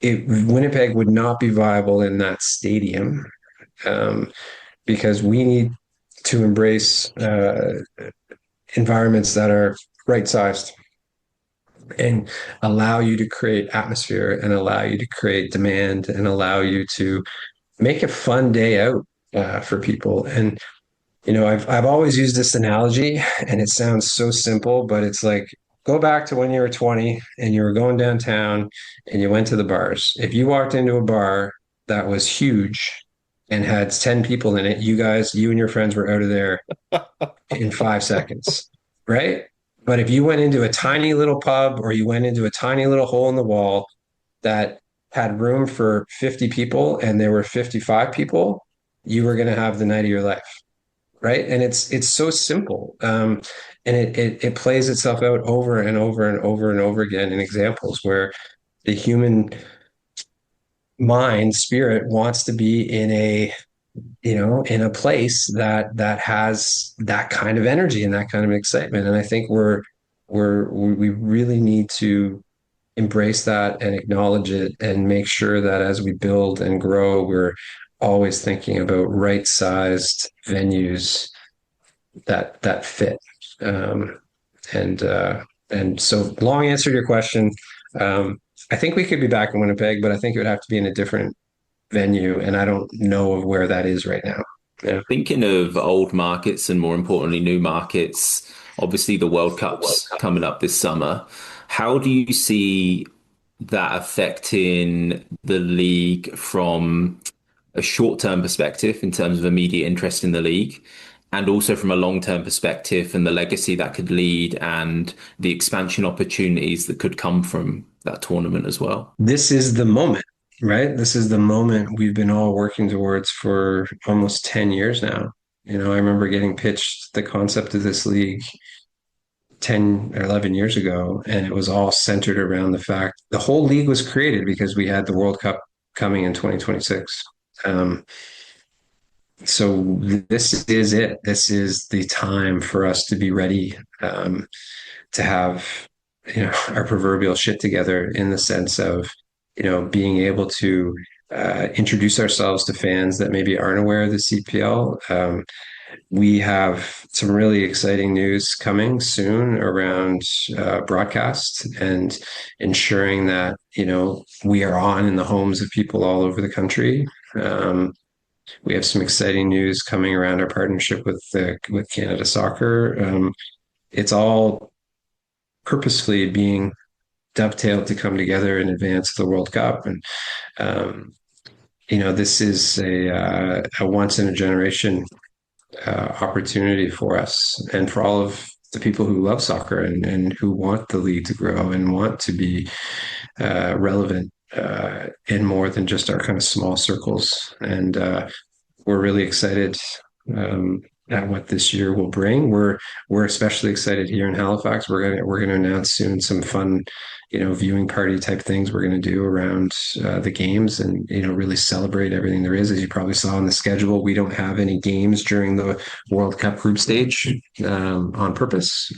Winnipeg would not be viable in that stadium, because we need to embrace environments that are right-sized and allow you to create atmosphere and allow you to create demand and allow you to make a fun day out for people. And I've always used this analogy, and it sounds so simple, but it's like, go back to when you were 20 and you were going downtown and you went to the bars. If you walked into a bar that was huge and had 10 people in it, you and your friends were out of there in 5 seconds, right? But if you went into a tiny little pub, or you went into a tiny little hole in the wall that had room for 50 people and there were 55 people, you were going to have the night of your life. Right. And it's so simple. And it plays itself out over and over and over and over again in examples where the human mind, spirit, wants to be in a place that has that kind of energy and that kind of excitement. And I think we really need to embrace that and acknowledge it, and make sure that as we build and grow, we're always thinking about right-sized venues that fit. And so, long answer to your question. I think we could be back in Winnipeg, but I think it would have to be in a different venue, and I don't know of where that is right now. Yeah. Thinking of old markets and more importantly, new markets, obviously the World Cup's coming up this summer. How do you see that affecting the league from a short-term perspective in terms of immediate interest in the league, and also from a long-term perspective and the legacy that could lead and the expansion opportunities that could come from that tournament as well? This is the moment, right? This is the moment we've been all working towards for almost 10 years now. I remember getting pitched the concept of this league 10 or 11 years ago, and it was all centered around the fact the whole league was created because we had the World Cup coming in 2026. So this is it. This is the time for us to be ready, to have, our proverbial shit together, in the sense of, being able to introduce ourselves to fans that maybe aren't aware of the CPL. We have some really exciting news coming soon around broadcast, and ensuring that, we are on in the homes of people all over the country. We have some exciting news coming around our partnership with Canada Soccer. It's all purposefully being dovetailed to come together in advance of the World Cup, and um, this is a once in a generation opportunity for us, and for all of the people who love soccer, and who want the league to grow and want to be relevant in more than just our kind of small circles. And we're really excited at what this year will bring. We're especially excited here in Halifax. We're gonna announce soon some fun, viewing party type things we're gonna do around the games, and really celebrate everything there is. As you probably saw on the schedule, we don't have any games during the World Cup group stage on purpose.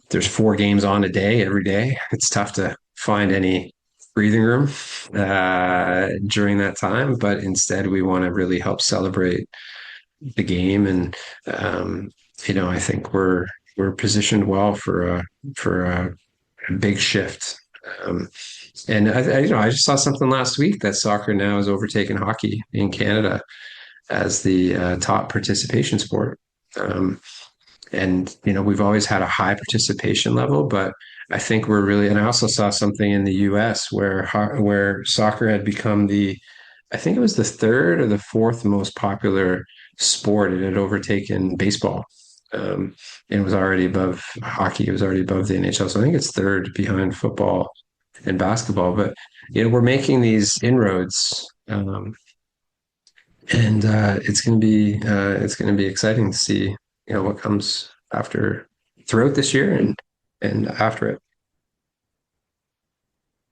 There's 4 games on a day every day. It's tough to find any breathing room during that time, but instead we want to really help celebrate the game. And I think we're positioned well for a big shift. Um, and I just saw something last week that soccer now has overtaken hockey in Canada as the top participation sport. And we've always had a high participation level, but I think we're really. And I also saw something in the U.S. where soccer had become I think it was the third or the fourth most popular sport. It had overtaken baseball, and was already above hockey. It was already above the NHL. So I think it's third behind football and basketball. But we're making these inroads, and it's going to be exciting to see what comes throughout this year, and after it.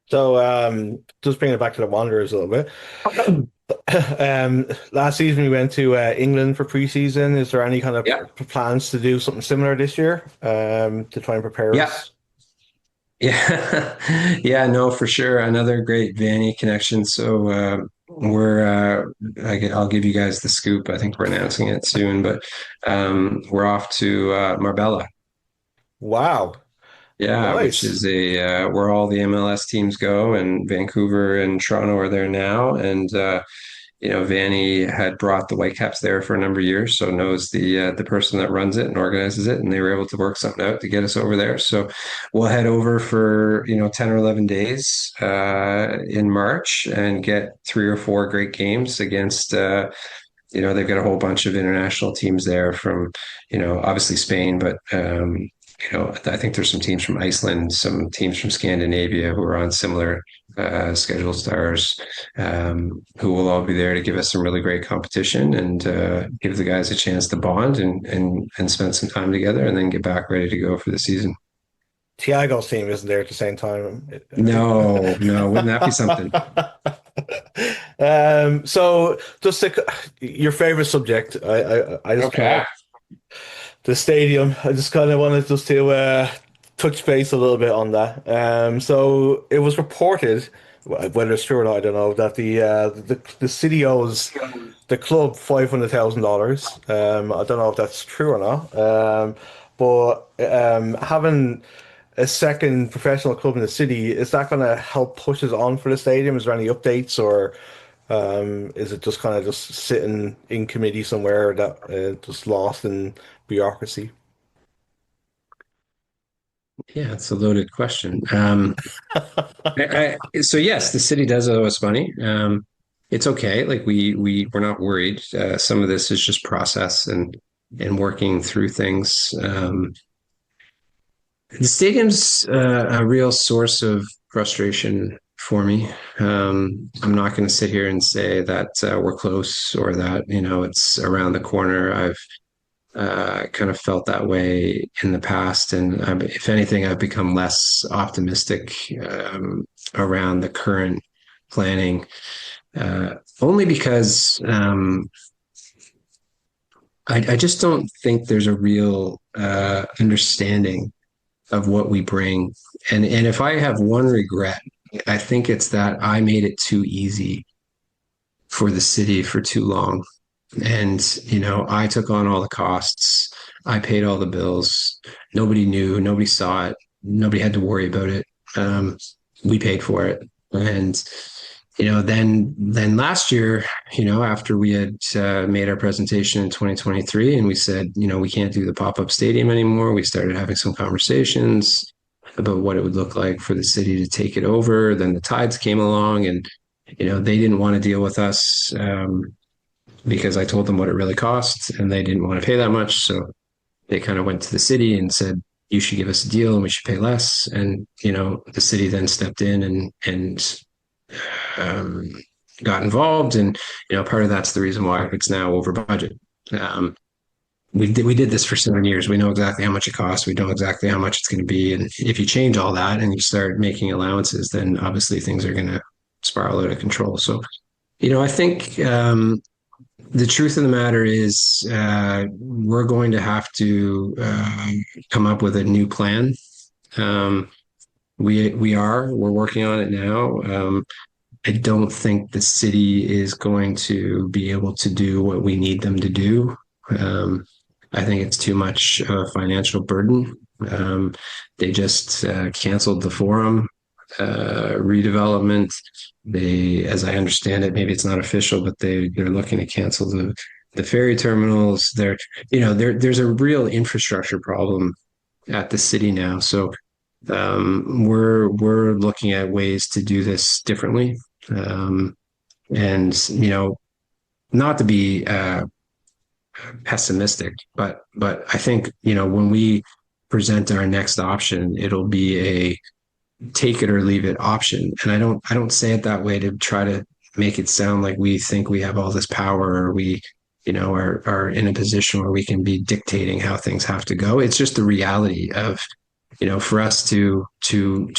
So, just bringing it back to the Wanderers a little bit. Last season we went to England for preseason. Is there any kind of Yeah. plans to do something similar this year, to try and prepare Yeah. us? Yeah. Yeah, no, for sure. Another great Vanny connection. So I'll give you guys the scoop. I think we're announcing it soon, but we're off to Marbella. Wow, Yeah, which nice. is where all the MLS teams go, and Vancouver and Toronto are there now. And Vanny had brought the Whitecaps there for a number of years, so knows the person that runs it and organizes it, and they were able to work something out to get us over there. So we'll head over for 10 or 11 days in March, and get 3 or 4 great games against. They've got a whole bunch of international teams there from, obviously Spain, but I think there's some teams from Iceland, some teams from Scandinavia who are on similar schedules to ours, who will all be there to give us some really great competition, and give the guys a chance to bond, and spend some time together, and then get back ready to go for the season. Tiago's team isn't there at the same time. No, no, wouldn't that be something? So just your favorite subject. I just Okay. the stadium. I just kind of wanted just to touch base a little bit on that. So it was reported, whether it's true or not, I don't know, that the city owes the club $500,000. I don't know if that's true or not. But having a second professional club in the city, is that going to help push us on for the stadium? Is there any updates, or is it just kind of just sitting in committee somewhere that just lost in bureaucracy? Yeah, it's a loaded question. So yes, the city does owe us money. It's okay. Like we're not worried. Some of this is just process, and working through things. The stadium's a real source of frustration for me. I'm not going to sit here and say that we're close, or that it's around the corner. I've kind of felt that way in the past, and if anything, I've become less optimistic around the current planning, only because I just don't think there's a real understanding of what we bring. And if I have one regret, I think it's that I made it too easy for the city for too long. And, I took on all the costs. I paid all the bills. Nobody knew, nobody saw it, nobody had to worry about it. We paid for it. And, then last year, after we had made our presentation in 2023 and we said, we can't do the pop-up stadium anymore, we started having some conversations about what it would look like for the city to take it over. Then the tides came along and, they didn't want to deal with us because I told them what it really costs and they didn't want to pay that much. So they kind of went to the city and said, you should give us a deal and we should pay less. And, the city then stepped in and um, got involved. And, part of that's the reason why it's now over budget. We did this for 7 years. We know exactly how much it costs. We know exactly how much it's going to be. And if you change all that and you start making allowances, then obviously things are going to spiral out of control. So, I think the truth of the matter is we're going to have to come up with a new plan. We're working on it now. I don't think the city is going to be able to do what we need them to do. I think it's too much of a financial burden. They just canceled the forum redevelopment. They, as I understand it, maybe it's not official, but they're looking to cancel the ferry terminals. There's a real infrastructure problem at the city now. So we're looking at ways to do this differently. And not to be pessimistic, but I think when we present our next option, it'll be a take it or leave it option. And I don't say it that way to try to make it sound like we think we have all this power or we are in a position where we can be dictating how things have to go. It's just the reality of for us to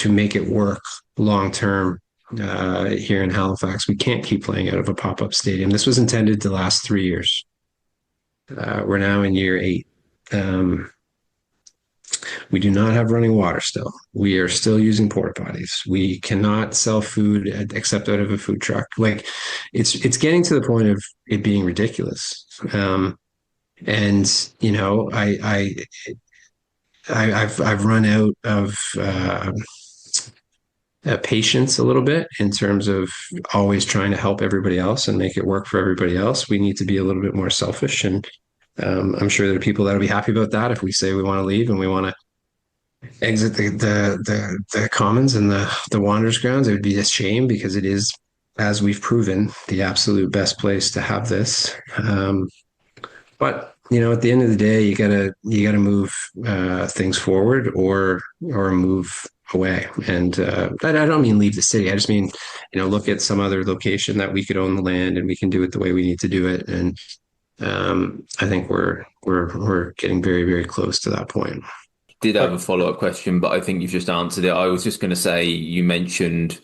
make it work long term here in Halifax, we can't keep playing out of a pop-up stadium. This was intended to last 3 years. We're now in year 8. We do not have running water still. We are still using porta potties. We cannot sell food except out of a food truck. Like it's getting to the point of it being ridiculous. And I've run out of patience a little bit in terms of always trying to help everybody else and make it work for everybody else. We need to be a little bit more selfish, and I'm sure there are people that'll be happy about that if we say we want to leave and we want to exit the commons and the Wanderers grounds. It would be a shame because it is, as we've proven, the absolute best place to have this. But at the end of the day, you gotta move things forward or move away. And I don't mean leave the city. I just mean look at some other location that we could own the land and we can do it the way we need to do it. And I think we're getting very, very close to that point. Did have a follow-up question, but I think you've just answered it. I was just going to say, you mentioned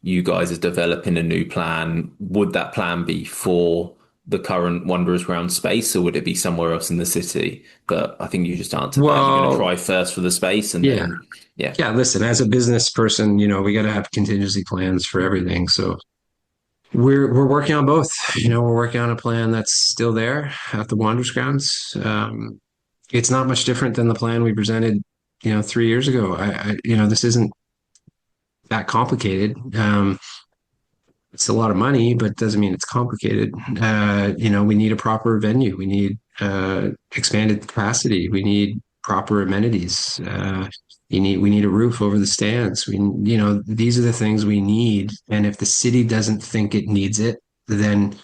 you guys are developing a new plan. Would that plan be for the current Wanderers ground space, or would it be somewhere else in the city? But I think you just answered that. You're going to try first for the space, and then yeah. Listen, as a business person, we got to have contingency plans for everything. So we're working on both. We're working on a plan that's still there at the Wanderers grounds. It's not much different than the plan we presented, 3 years ago. This isn't that complicated. It's a lot of money, but it doesn't mean it's complicated. We need a proper venue. We need expanded capacity. We need proper amenities. We need a roof over the stands. These are the things we need. And if the city doesn't think it needs it, then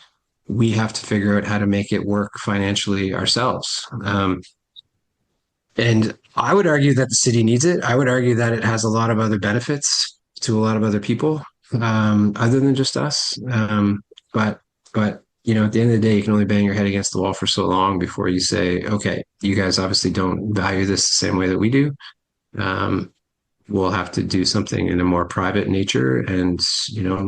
we have to figure out how to make it work financially ourselves. And I would argue that the city needs it. I would argue that it has a lot of other benefits to a lot of other people, other than just us. But at the end of the day, you can only bang your head against the wall for so long before you say, okay, you guys obviously don't value this the same way that we do. We'll have to do something in a more private nature and,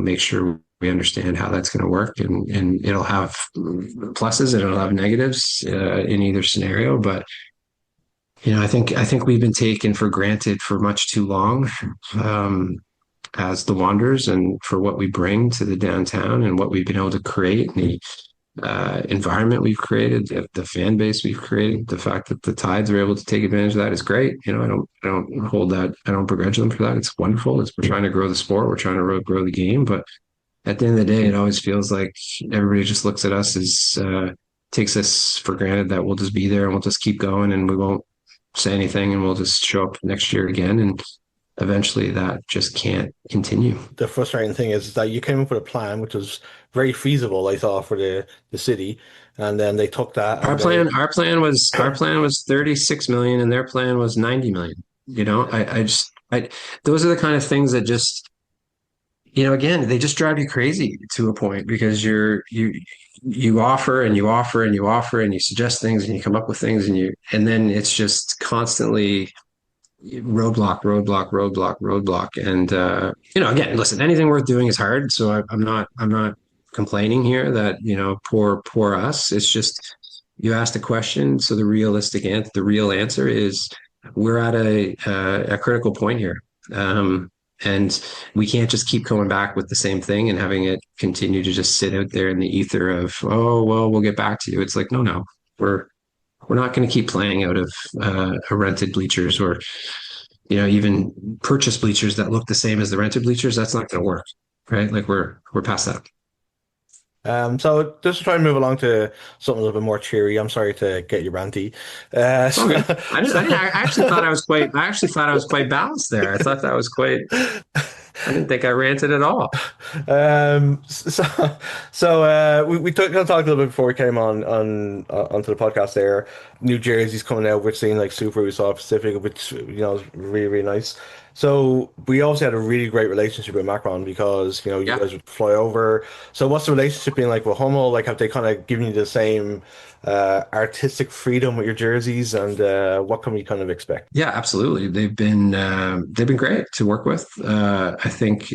make sure We understand how that's going to work, and it'll have pluses and it'll have negatives in either scenario. But I think we've been taken for granted for much too long as the Wanderers, and for what we bring to the downtown and what we've been able to create, and the environment we've created, the fan base we've created. The fact that the Tides are able to take advantage of that is great. I don't hold that. I don't begrudge them for that. It's wonderful. We're trying to grow the sport. We're trying to grow the game. But at the end of the day, it always feels like everybody just looks at us as takes us for granted that we'll just be there and we'll just keep going and we won't say anything and we'll just show up next year again. And eventually that just can't continue. The frustrating thing is that you came up with a plan which was very feasible, I thought, for the city, and then they took that Our and they plan, our plan was 36 million and their plan was 90 million. Those are the kind of things that just, again, they just drive you crazy to a point, because you offer and you offer and you offer and you suggest things and you come up with things, and then it's just constantly roadblock, roadblock, roadblock, roadblock. And again, listen, anything worth doing is hard. So I'm not complaining here that, poor us. It's just, you asked a question. So the real answer is, we're at a critical point here. And we can't just keep going back with the same thing and having it continue to just sit out there in the ether of, oh, well, we'll get back to you. It's like, no, we're not going to keep playing out of rented bleachers, or even purchase bleachers that look the same as the rented bleachers. That's not going to work, right? Like, we're past that. So just to try and move along to something a little bit more cheery. I'm sorry to get you ranty. So, Okay. I actually thought I was quite. I actually thought I was quite balanced there. I thought that was quite. I didn't think I ranted at all. we talked a little bit before we came onto the podcast there. New jerseys coming out. We're seeing like Super. We saw Pacific, which is really really nice. So we also had a really great relationship with Macron, because you Yeah. guys would fly over. So what's the relationship been like with Hummel? Like, have they kind of given you the same artistic freedom with your jerseys, and what can we kind of expect? Yeah, absolutely. They've been great to work with. I think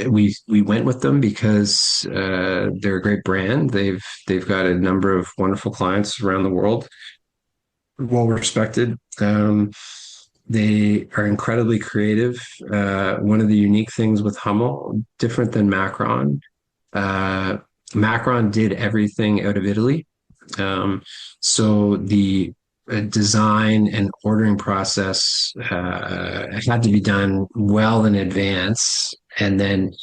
we went with them because they're a great brand. They've got a number of wonderful clients around the world, well respected. They are incredibly creative. One of the unique things with Hummel, different than Macron, uh, Macron did everything out of Italy. So the design and ordering process had to be done well in advance, and then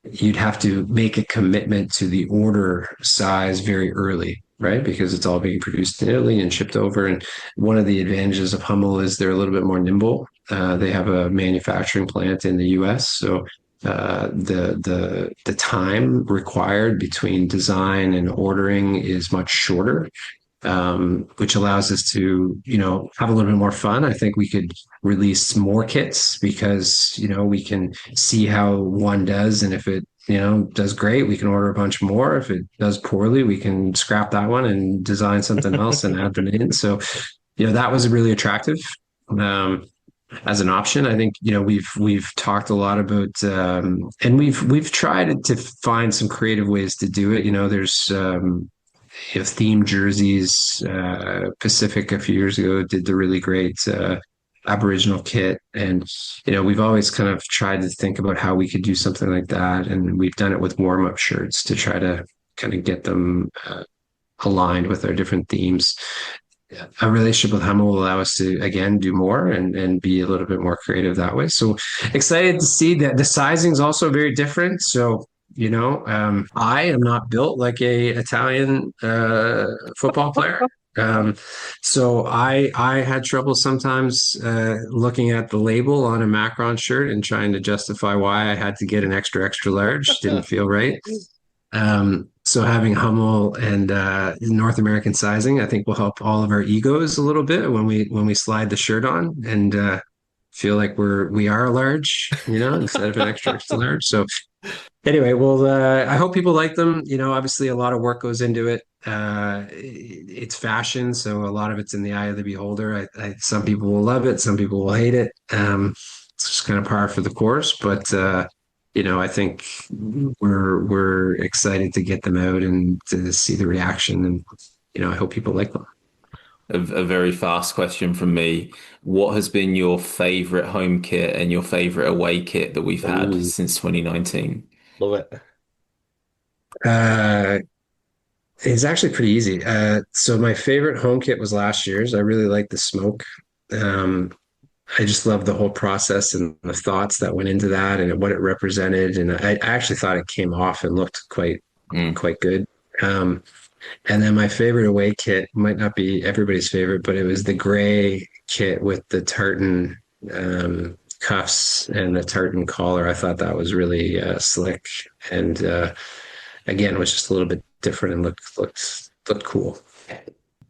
you'd have to make a commitment to the order size very early, right? Because it's all being produced in Italy and shipped over. And one of the advantages of Hummel is they're a little bit more nimble. They have a manufacturing plant in the U.S., so the time required between design and ordering is much shorter, which allows us to, have a little bit more fun. I think we could release more kits because, we can see how one does. And if it, does great, we can order a bunch more. If it does poorly, we can scrap that one and design something else and add them in. So, that was really attractive. As an option, I think we've talked a lot about, and we've tried to find some creative ways to do it. There's themed jerseys. Pacific a few years ago did the really great Aboriginal kit, and we've always kind of tried to think about how we could do something like that, and we've done it with warm-up shirts to try to kind of get them aligned with our different themes. A relationship with Hummel will allow us to again do more and be a little bit more creative that way. So excited to see that the sizing is also very different. So I am not built like a Italian football player. So I had trouble sometimes looking at the label on a Macron shirt and trying to justify why I had to get an extra large. Didn't feel right. So having Hummel and North American sizing, I think, will help all of our egos a little bit when we slide the shirt on and feel like we are a large, instead of an extra large. So anyway, well, I hope people like them. Obviously, a lot of work goes into it. It's fashion, so a lot of it's in the eye of the beholder. Some people will love it, some people will hate it. It's just kind of par for the course, but I think we're excited to get them out and to see the reaction, and I hope people like them. A very fast question from me. What has been your favorite home kit and your favorite away kit that we've had Ooh. since 2019? Love it. Uh, it's actually pretty easy. So my favorite home kit was last year's. I really liked the smoke. Um, I just love the whole process and the thoughts that went into that and what it represented. And I actually thought it came off and looked Mm. quite good. Um, and then my favorite away kit might not be everybody's favorite, but it was the gray kit with the tartan cuffs and the tartan collar. I thought that was really slick, and again, it was just a little bit different and looked cool.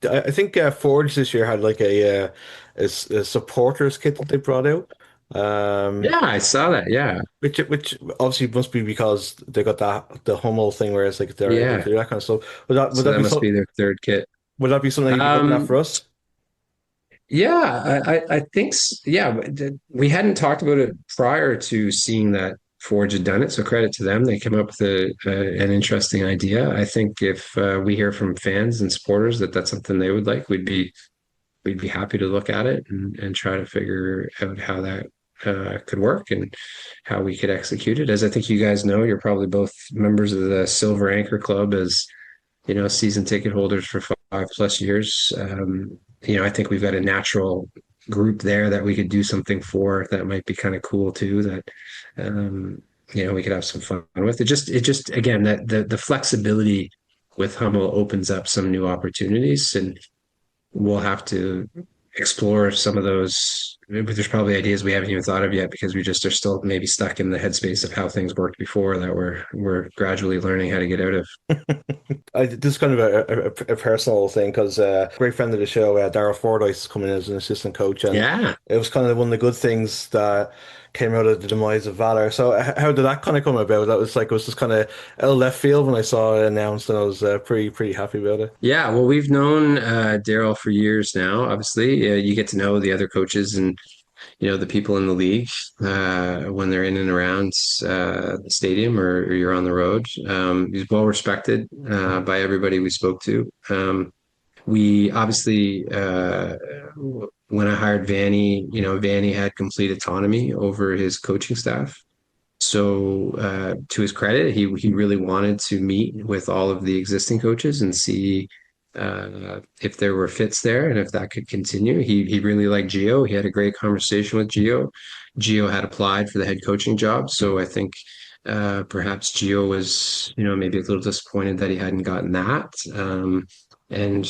I think Forge this year had like a supporters kit that they brought out. Um, Yeah, I saw that. Yeah, which obviously must be because they got that the Hummel thing where it's like they're able to yeah. do that kind of stuff. Would So that that be must be their third kit. something you'd be looking at Um, for us? yeah, I think yeah. We hadn't talked about it prior to seeing that Forge had done it, so credit to them. They came up with an interesting idea. I think if we hear from fans and supporters that that's something they would like, we'd be happy to look at it and try to figure out how that could work and how we could execute it. As I think you guys know, you're probably both members of the Silver Anchor Club as season ticket holders for 5+ years. I think we've got a natural group there that we could do something for that might be kind of cool too. That we could have some fun with. It just again that the flexibility with Hummel opens up some new opportunities, and we'll have to explore some of those. There's probably ideas we haven't even thought of yet because we just are still maybe stuck in the headspace of how things worked before that we're gradually learning how to get out of. This is kind of a personal thing because a great friend of the show, Darrell Fordyce, is coming in as an assistant coach, and Yeah. it was kind of one of the good things that came out of the demise of Valor. So, how did that kind of come about? That was like it was just kind of out of left field when I saw it announced, and I was pretty happy about it. Yeah, well, we've known Daryl for years now. Obviously, you get to know the other coaches and the people in the league when they're in and around the stadium or you're on the road. He's well respected by everybody we spoke to. We obviously, when I hired Vanny, Vanny had complete autonomy over his coaching staff. So, to his credit, he really wanted to meet with all of the existing coaches and see if there were fits there and if that could continue. He really liked Gio. He had a great conversation with Gio. Gio had applied for the head coaching job, so I think perhaps Gio was, maybe a little disappointed that he hadn't gotten that. And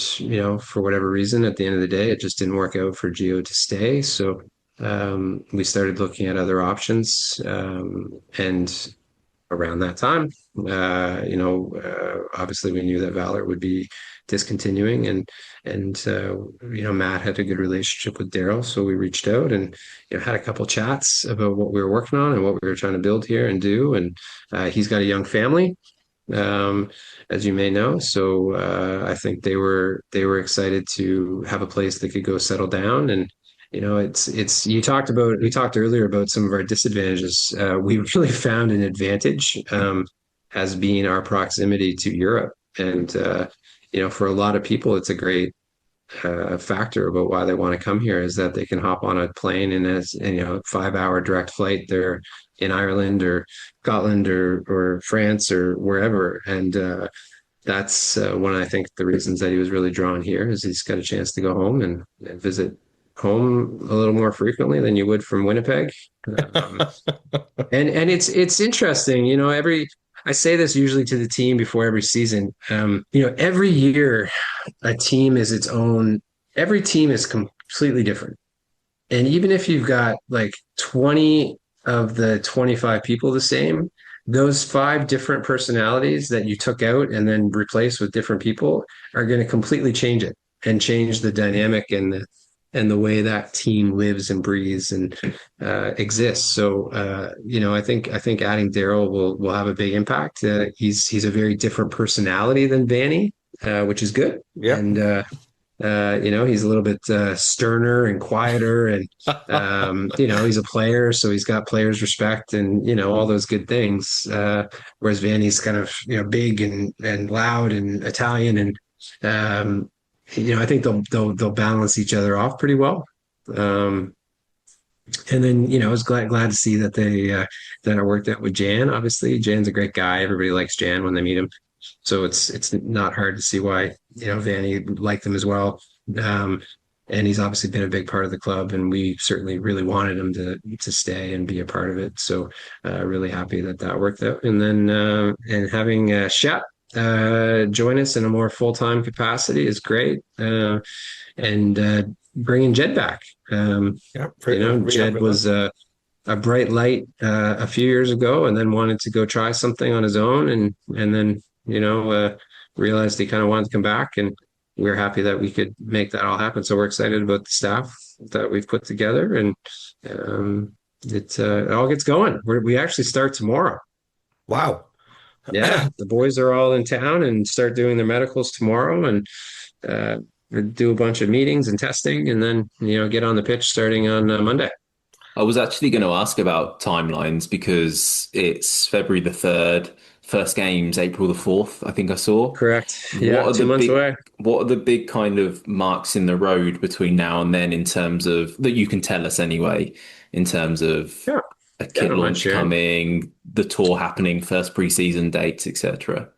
for whatever reason, at the end of the day, it just didn't work out for Gio to stay. So we started looking at other options, and around that time, obviously we knew that Valor would be discontinuing, and Matt had a good relationship with Daryl, so we reached out and had a couple chats about what we were working on and what we were trying to build here and do. And he's got a young family, um, as you may know. So I think they were excited to have a place they could go settle down. And it's we talked earlier about some of our disadvantages. We really found an advantage as being our proximity to Europe, and for a lot of people, it's a great factor about why they want to come here is that they can hop on a plane and as 5-hour direct flight, they're in Ireland or Scotland or France or wherever. And that's one of, I think, the reasons that he was really drawn here is he's got a chance to go home and visit home a little more frequently than you would from Winnipeg. Um, and it's interesting, every I say this usually to the team before every season. Every year a team is its own, every team is completely different. And even if you've got like 20 of the 25 people the same, those 5 different personalities that you took out and then replaced with different people are going to completely change it and change the dynamic and the way that team lives and breathes and exists. So I think adding Daryl will have a big impact. He's a very different personality than Vanny, which is good. Yeah. And He's a little bit sterner and quieter, and he's a player, so he's got players' respect, and all those good things. Whereas Vanny's kind of big and loud and Italian, and I think they'll balance each other off pretty well. Um, and then I was glad to see that that it worked out with Jan. Obviously, Jan's a great guy. Everybody likes Jan when they meet him. So it's not hard to see why Vanny liked them as well. Um, and he's obviously been a big part of the club, and we certainly really wanted him to stay and be a part of it. So really happy that that worked out. And then and having Shep join us in a more full-time capacity is great. And bringing Jed back. Yeah, Jed was a bright light a few years ago, and then wanted to go try something on his own, and then realized he kind of wanted to come back, and we're happy that we could make that all happen. So we're excited about the staff that we've put together, and it all gets going. We actually start tomorrow. Wow. Yeah, the boys are all in town and start doing their medicals tomorrow, and do a bunch of meetings and testing, and then get on the pitch starting on Monday. I was actually going to ask about timelines because it's February the 3rd. First game's April the 4th, I think I saw. Correct. Yeah, What are 2 months away. What are the big kind of marks in the road between now and then in terms of that you can tell us anyway, in terms of Yeah. a kit not launch much, yeah. coming, the tour happening, first preseason dates, etc.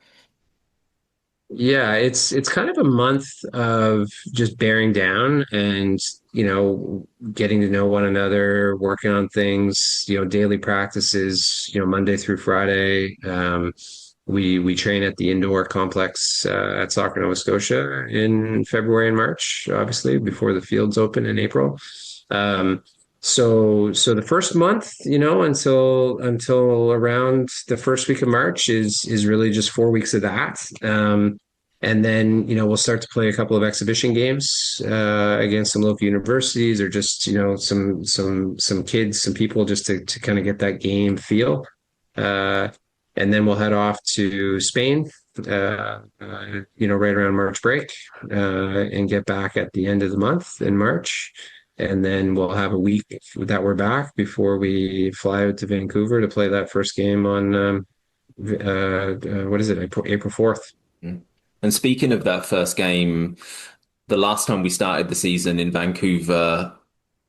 Yeah, it's kind of a month of just bearing down and getting to know one another, working on things, daily practices, Monday through Friday. We train at the indoor complex at Soccer Nova Scotia in February and March, obviously before the fields open in April. So the first month, until around the first week of March is really just 4 weeks of that. And then, we'll start to play a couple of exhibition games against some local universities, or just, some kids, some people, just to kind of get that game feel. And then we'll head off to Spain, right around March break, and get back at the end of the month in March. And then we'll have a week that we're back before we fly out to Vancouver to play that first game on, what is it, April 4th. And speaking of that first game, the last time we started the season in Vancouver,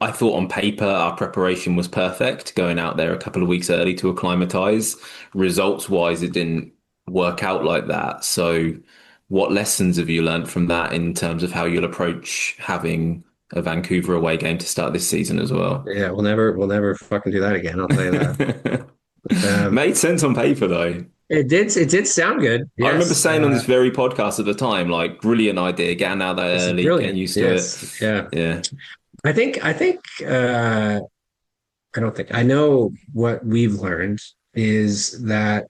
I thought on paper our preparation was perfect, going out there a couple of weeks early to acclimatize. Results wise, it didn't work out like that. So, what lessons have you learned from that in terms of how you'll approach having a Vancouver away game to start this season as well? Yeah, we'll never fucking do that again. I'll tell you that. Made sense on paper though. It did sound good. I remember Yes. saying on this very podcast at the time, like, brilliant idea, getting out there This is early, brilliant. getting used to Yes. it. Yeah. Yeah. I don't think I know what we've learned is that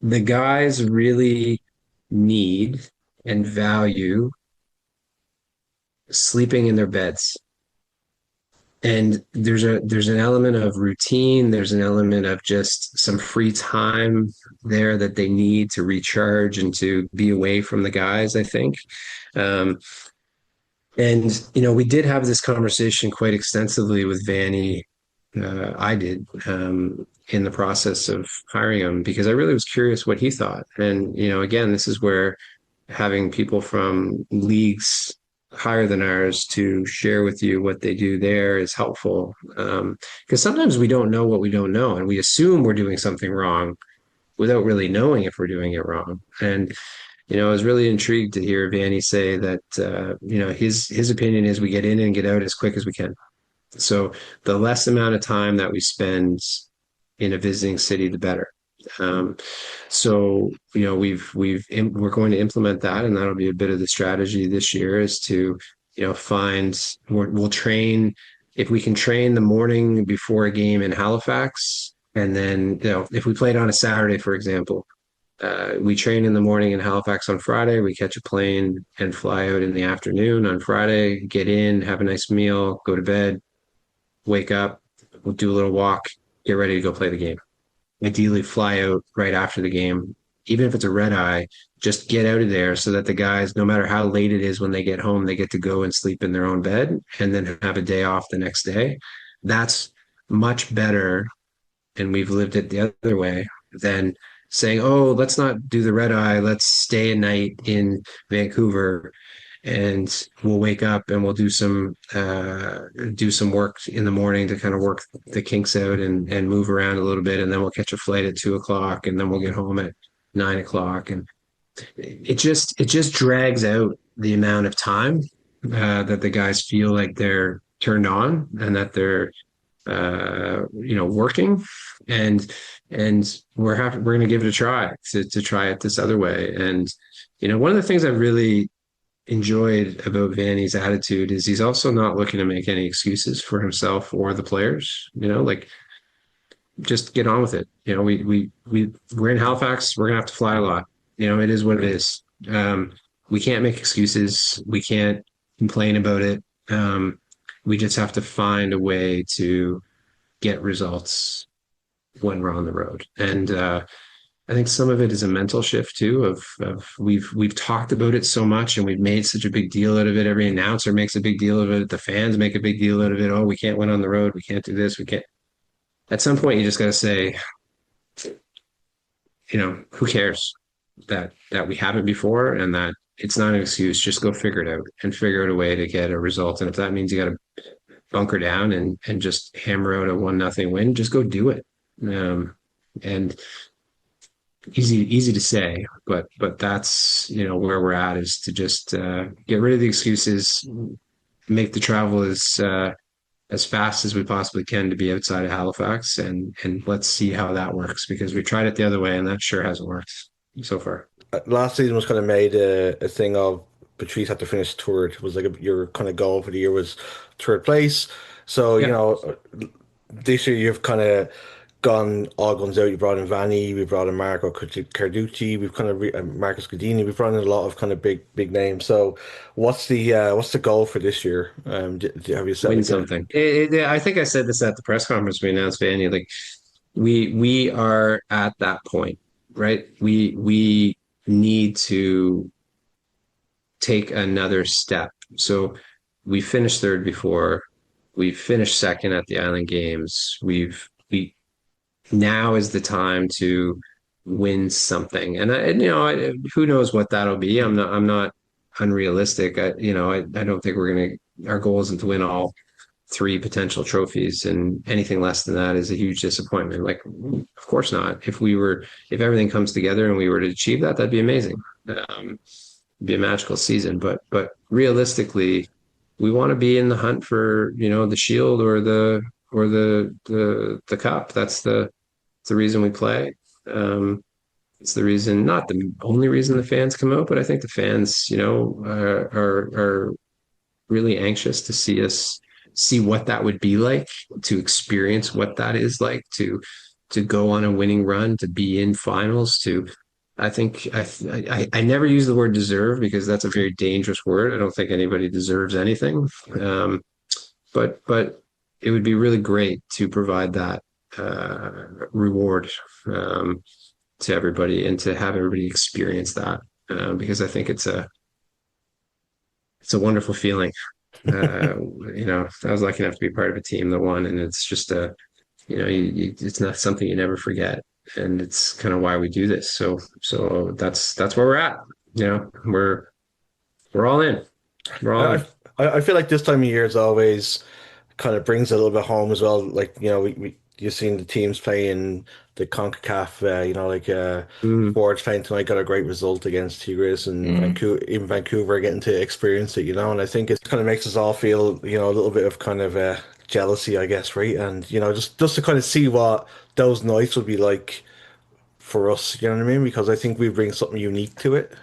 the guys really need and value sleeping in their beds. And there's an element of routine, there's an element of just some free time there that they need to recharge and to be away from the guys, I think. And we did have this conversation quite extensively with Vanny. I did, in the process of hiring him, because I really was curious what he thought. And again, this is where having people from leagues higher than ours to share with you what they do there is helpful. Because sometimes we don't know what we don't know, and we assume we're doing something wrong without really knowing if we're doing it wrong. And I was really intrigued to hear Vanny say that his opinion is we get in and get out as quick as we can. So the less amount of time that we spend in a visiting city, the better. So we're going to implement that, and that'll be a bit of the strategy this year, is to we'll train, if we can train the morning before a game in Halifax, and then if we played on a Saturday, for example, we train in the morning in Halifax on Friday, we catch a plane and fly out in the afternoon on Friday, get in, have a nice meal, go to bed, wake up, we'll do a little walk, get ready to go play the game. Ideally fly out right after the game even if it's a red eye, just get out of there so that the guys, no matter how late it is when they get home, they get to go and sleep in their own bed and then have a day off the next day. That's much better, and we've lived it the other way, than saying, oh, let's not do the red eye, let's stay a night in Vancouver and we'll wake up and we'll do some work in the morning to kind of work the kinks out and move around a little bit, and then we'll catch a flight at 2 o'clock, and then we'll get home at 9 o'clock, and it just drags out the amount of time that the guys feel like they're turned on and that they're working, and we're going to give it a try to try it this other way. And one of the things I really enjoyed about Vanny's attitude is he's also not looking to make any excuses for himself or the players. Like, just get on with it. We're in Halifax. We're gonna have to fly a lot. It is what it is. We can't make excuses. We can't complain about it. We just have to find a way to get results when we're on the road. And I think some of it is a mental shift too. Of we've talked about it so much, and we've made such a big deal out of it. Every announcer makes a big deal of it. The fans make a big deal out of it. Oh, we can't win on the road. We can't do this. We can't. At some point, you just got to say, who cares that we haven't before, and that it's not an excuse. Just go figure it out and figure out a way to get a result. And if that means you got to bunker down and just hammer out a 1-0 win, just go do it. And easy to say, but that's where we're at, is to just get rid of the excuses, make the travel as fast as we possibly can to be outside of Halifax, and let's see how that works, because we tried it the other way and that sure hasn't worked so far. Last season was kind of made a thing of Patrice had to finish third. It was like your kind of goal for the year was third place. So, Yeah. this year you've kind of gone all guns out. You brought in Vanni, we brought in Marco Carducci, we've kind of Marcus Godini. We've brought in a lot of kind of big names. So, what's the goal for this year? Have you set Win like something. I think I said this at the press conference we announced Vanny. Like, we are at that point, right? We need to take another step. So we finished third before. We finished second at the Island Games. We now is the time to win something, and who knows what that'll be. I'm not unrealistic. I don't think we're gonna. Our goal isn't to win all three potential trophies, and anything less than that is a huge disappointment. Like, of course not. If everything comes together and we were to achieve that, that'd be amazing. It'd be a magical season. But realistically, we want to be in the hunt for the Shield or the cup. That's the reason we play. It's the reason, not the only reason the fans come out, but I think the fans, are really anxious to see what that would be like, to experience what that is like, to go on a winning run, to be in finals. I think I never use the word deserve, because that's a very dangerous word. I don't think anybody deserves anything. But it would be really great to provide that reward to everybody, and to have everybody experience that, because I think it's a wonderful feeling. I was lucky enough to be part of a team that won, and it's just it's not something you never forget, and it's kind of why we do this. So that's where we're at. We're all in. We're all in. I feel like this time of year is always kind of brings it a little bit home as well. Like, you've seen the teams play in the CONCACAF, Mm. Forge playing tonight got a great result against Tigres, and even Vancouver getting to experience it, and I think it kind of makes us all feel, a little bit of kind of jealousy, I guess, right? And, just to kind of see what those nights would be like for us, you know what I mean? Because I think we bring something unique to it,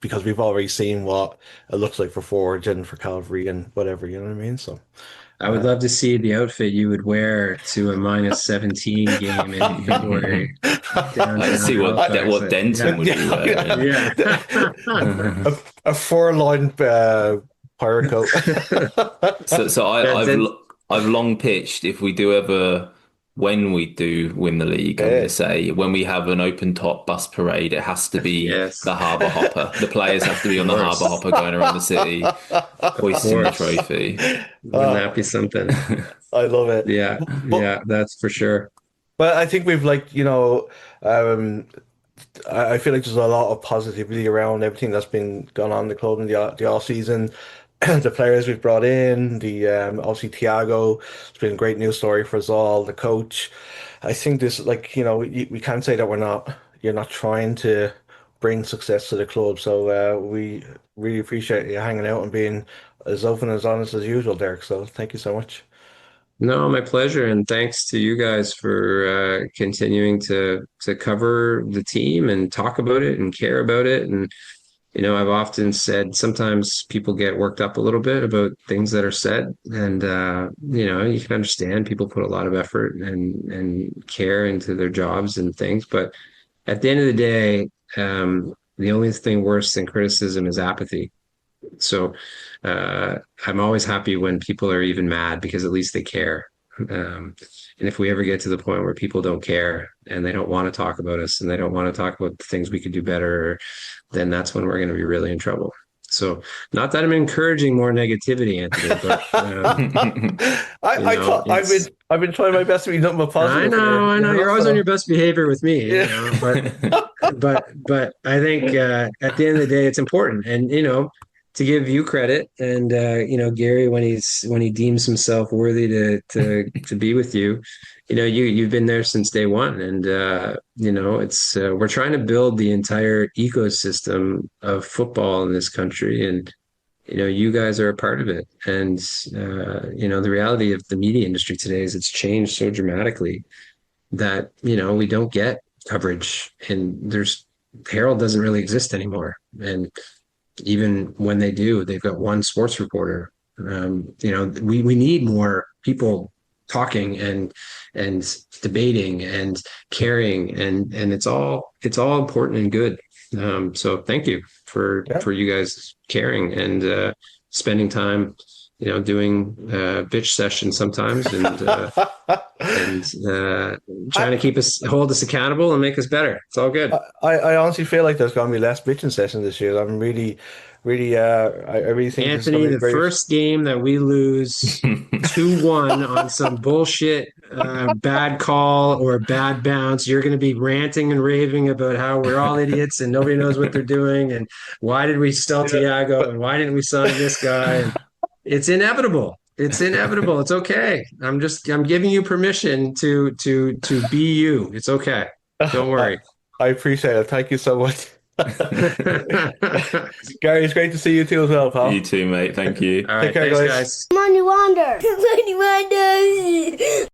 because we've already seen what it looks like for Forge and for Calvary and whatever, you know what I mean? So. I would love to see the outfit you would wear to a -17 game in February I downtown see Halifax. what Denton would be wearing. Yeah. A four-line pirate coat. So Yeah, I've long pitched, if we do ever when we do win the league, I'm going to say when we have an open top bus parade, it has to be Yes, the Harbour Hopper. The players have to be on the course. Harbour Hopper going around the city, hoisting the course. trophy. Wouldn't that be something? I love it. Yeah, But yeah, that's for sure. but I think we've like, um, I feel like there's a lot of positivity around everything that's been going on in the club in the off season. The players we've brought in, the obviously Tiago, it's been a great news story for us all. The coach, I think this like we can't say that you're not trying to bring success to the club. So we really appreciate you hanging out and being as open as honest as usual, Derek. So thank you so much. No, my pleasure, and thanks to you guys for continuing to cover the team and talk about it and care about it. And I've often said sometimes people get worked up a little bit about things that are said, and you can understand people put a lot of effort and care into their jobs and things, but at the end of the day, the only thing worse than criticism is apathy. So I'm always happy when people are even mad because at least they care. And if we ever get to the point where people don't care and they don't want to talk about us and they don't want to talk about the things we could do better, then that's when we're going to be really in trouble. So, not that I'm encouraging more negativity, Anthony, but I've been trying my best to be nothing but positive I know. here, You're always so on your best behavior with me, yeah. but I think at the end of the day, it's important, and to give you credit, and Gary, when he deems himself worthy to be with you, you've been there since day one, and it's we're trying to build the entire ecosystem of football in this country, and you guys are a part of it. And the reality of the media industry today is it's changed so dramatically that we don't get coverage, and Herald doesn't really exist anymore, and even when they do, they've got one sports reporter. We need more people talking and debating and caring, and it's all important and good. So thank you for you guys caring and spending time, doing bitch sessions sometimes and trying to hold us accountable and make us better. It's all good. I honestly feel like there's going to be less bitching sessions this year. I'm really, really, I really think this is Anthony, going to be the great. first game that we lose 2-1 on some bullshit bad call or bad bounce, you're going to be ranting and raving about how we're all idiots and nobody knows what they're doing and why did we sell Tiago and why didn't we sign this guy? And it's inevitable. It's inevitable. It's okay. I'm giving you permission to be you. It's okay. Don't worry. I appreciate it. Thank you so much. Gary, it's great to see you too as well, pal. You too, mate. Thank you. All right, Take care, thanks, guys. Money Wonder. Money Wonder.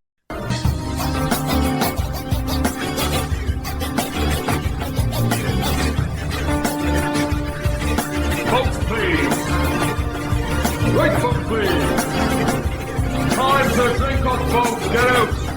Votes, please. Right vote, please. Time to drink up, folks. Get out.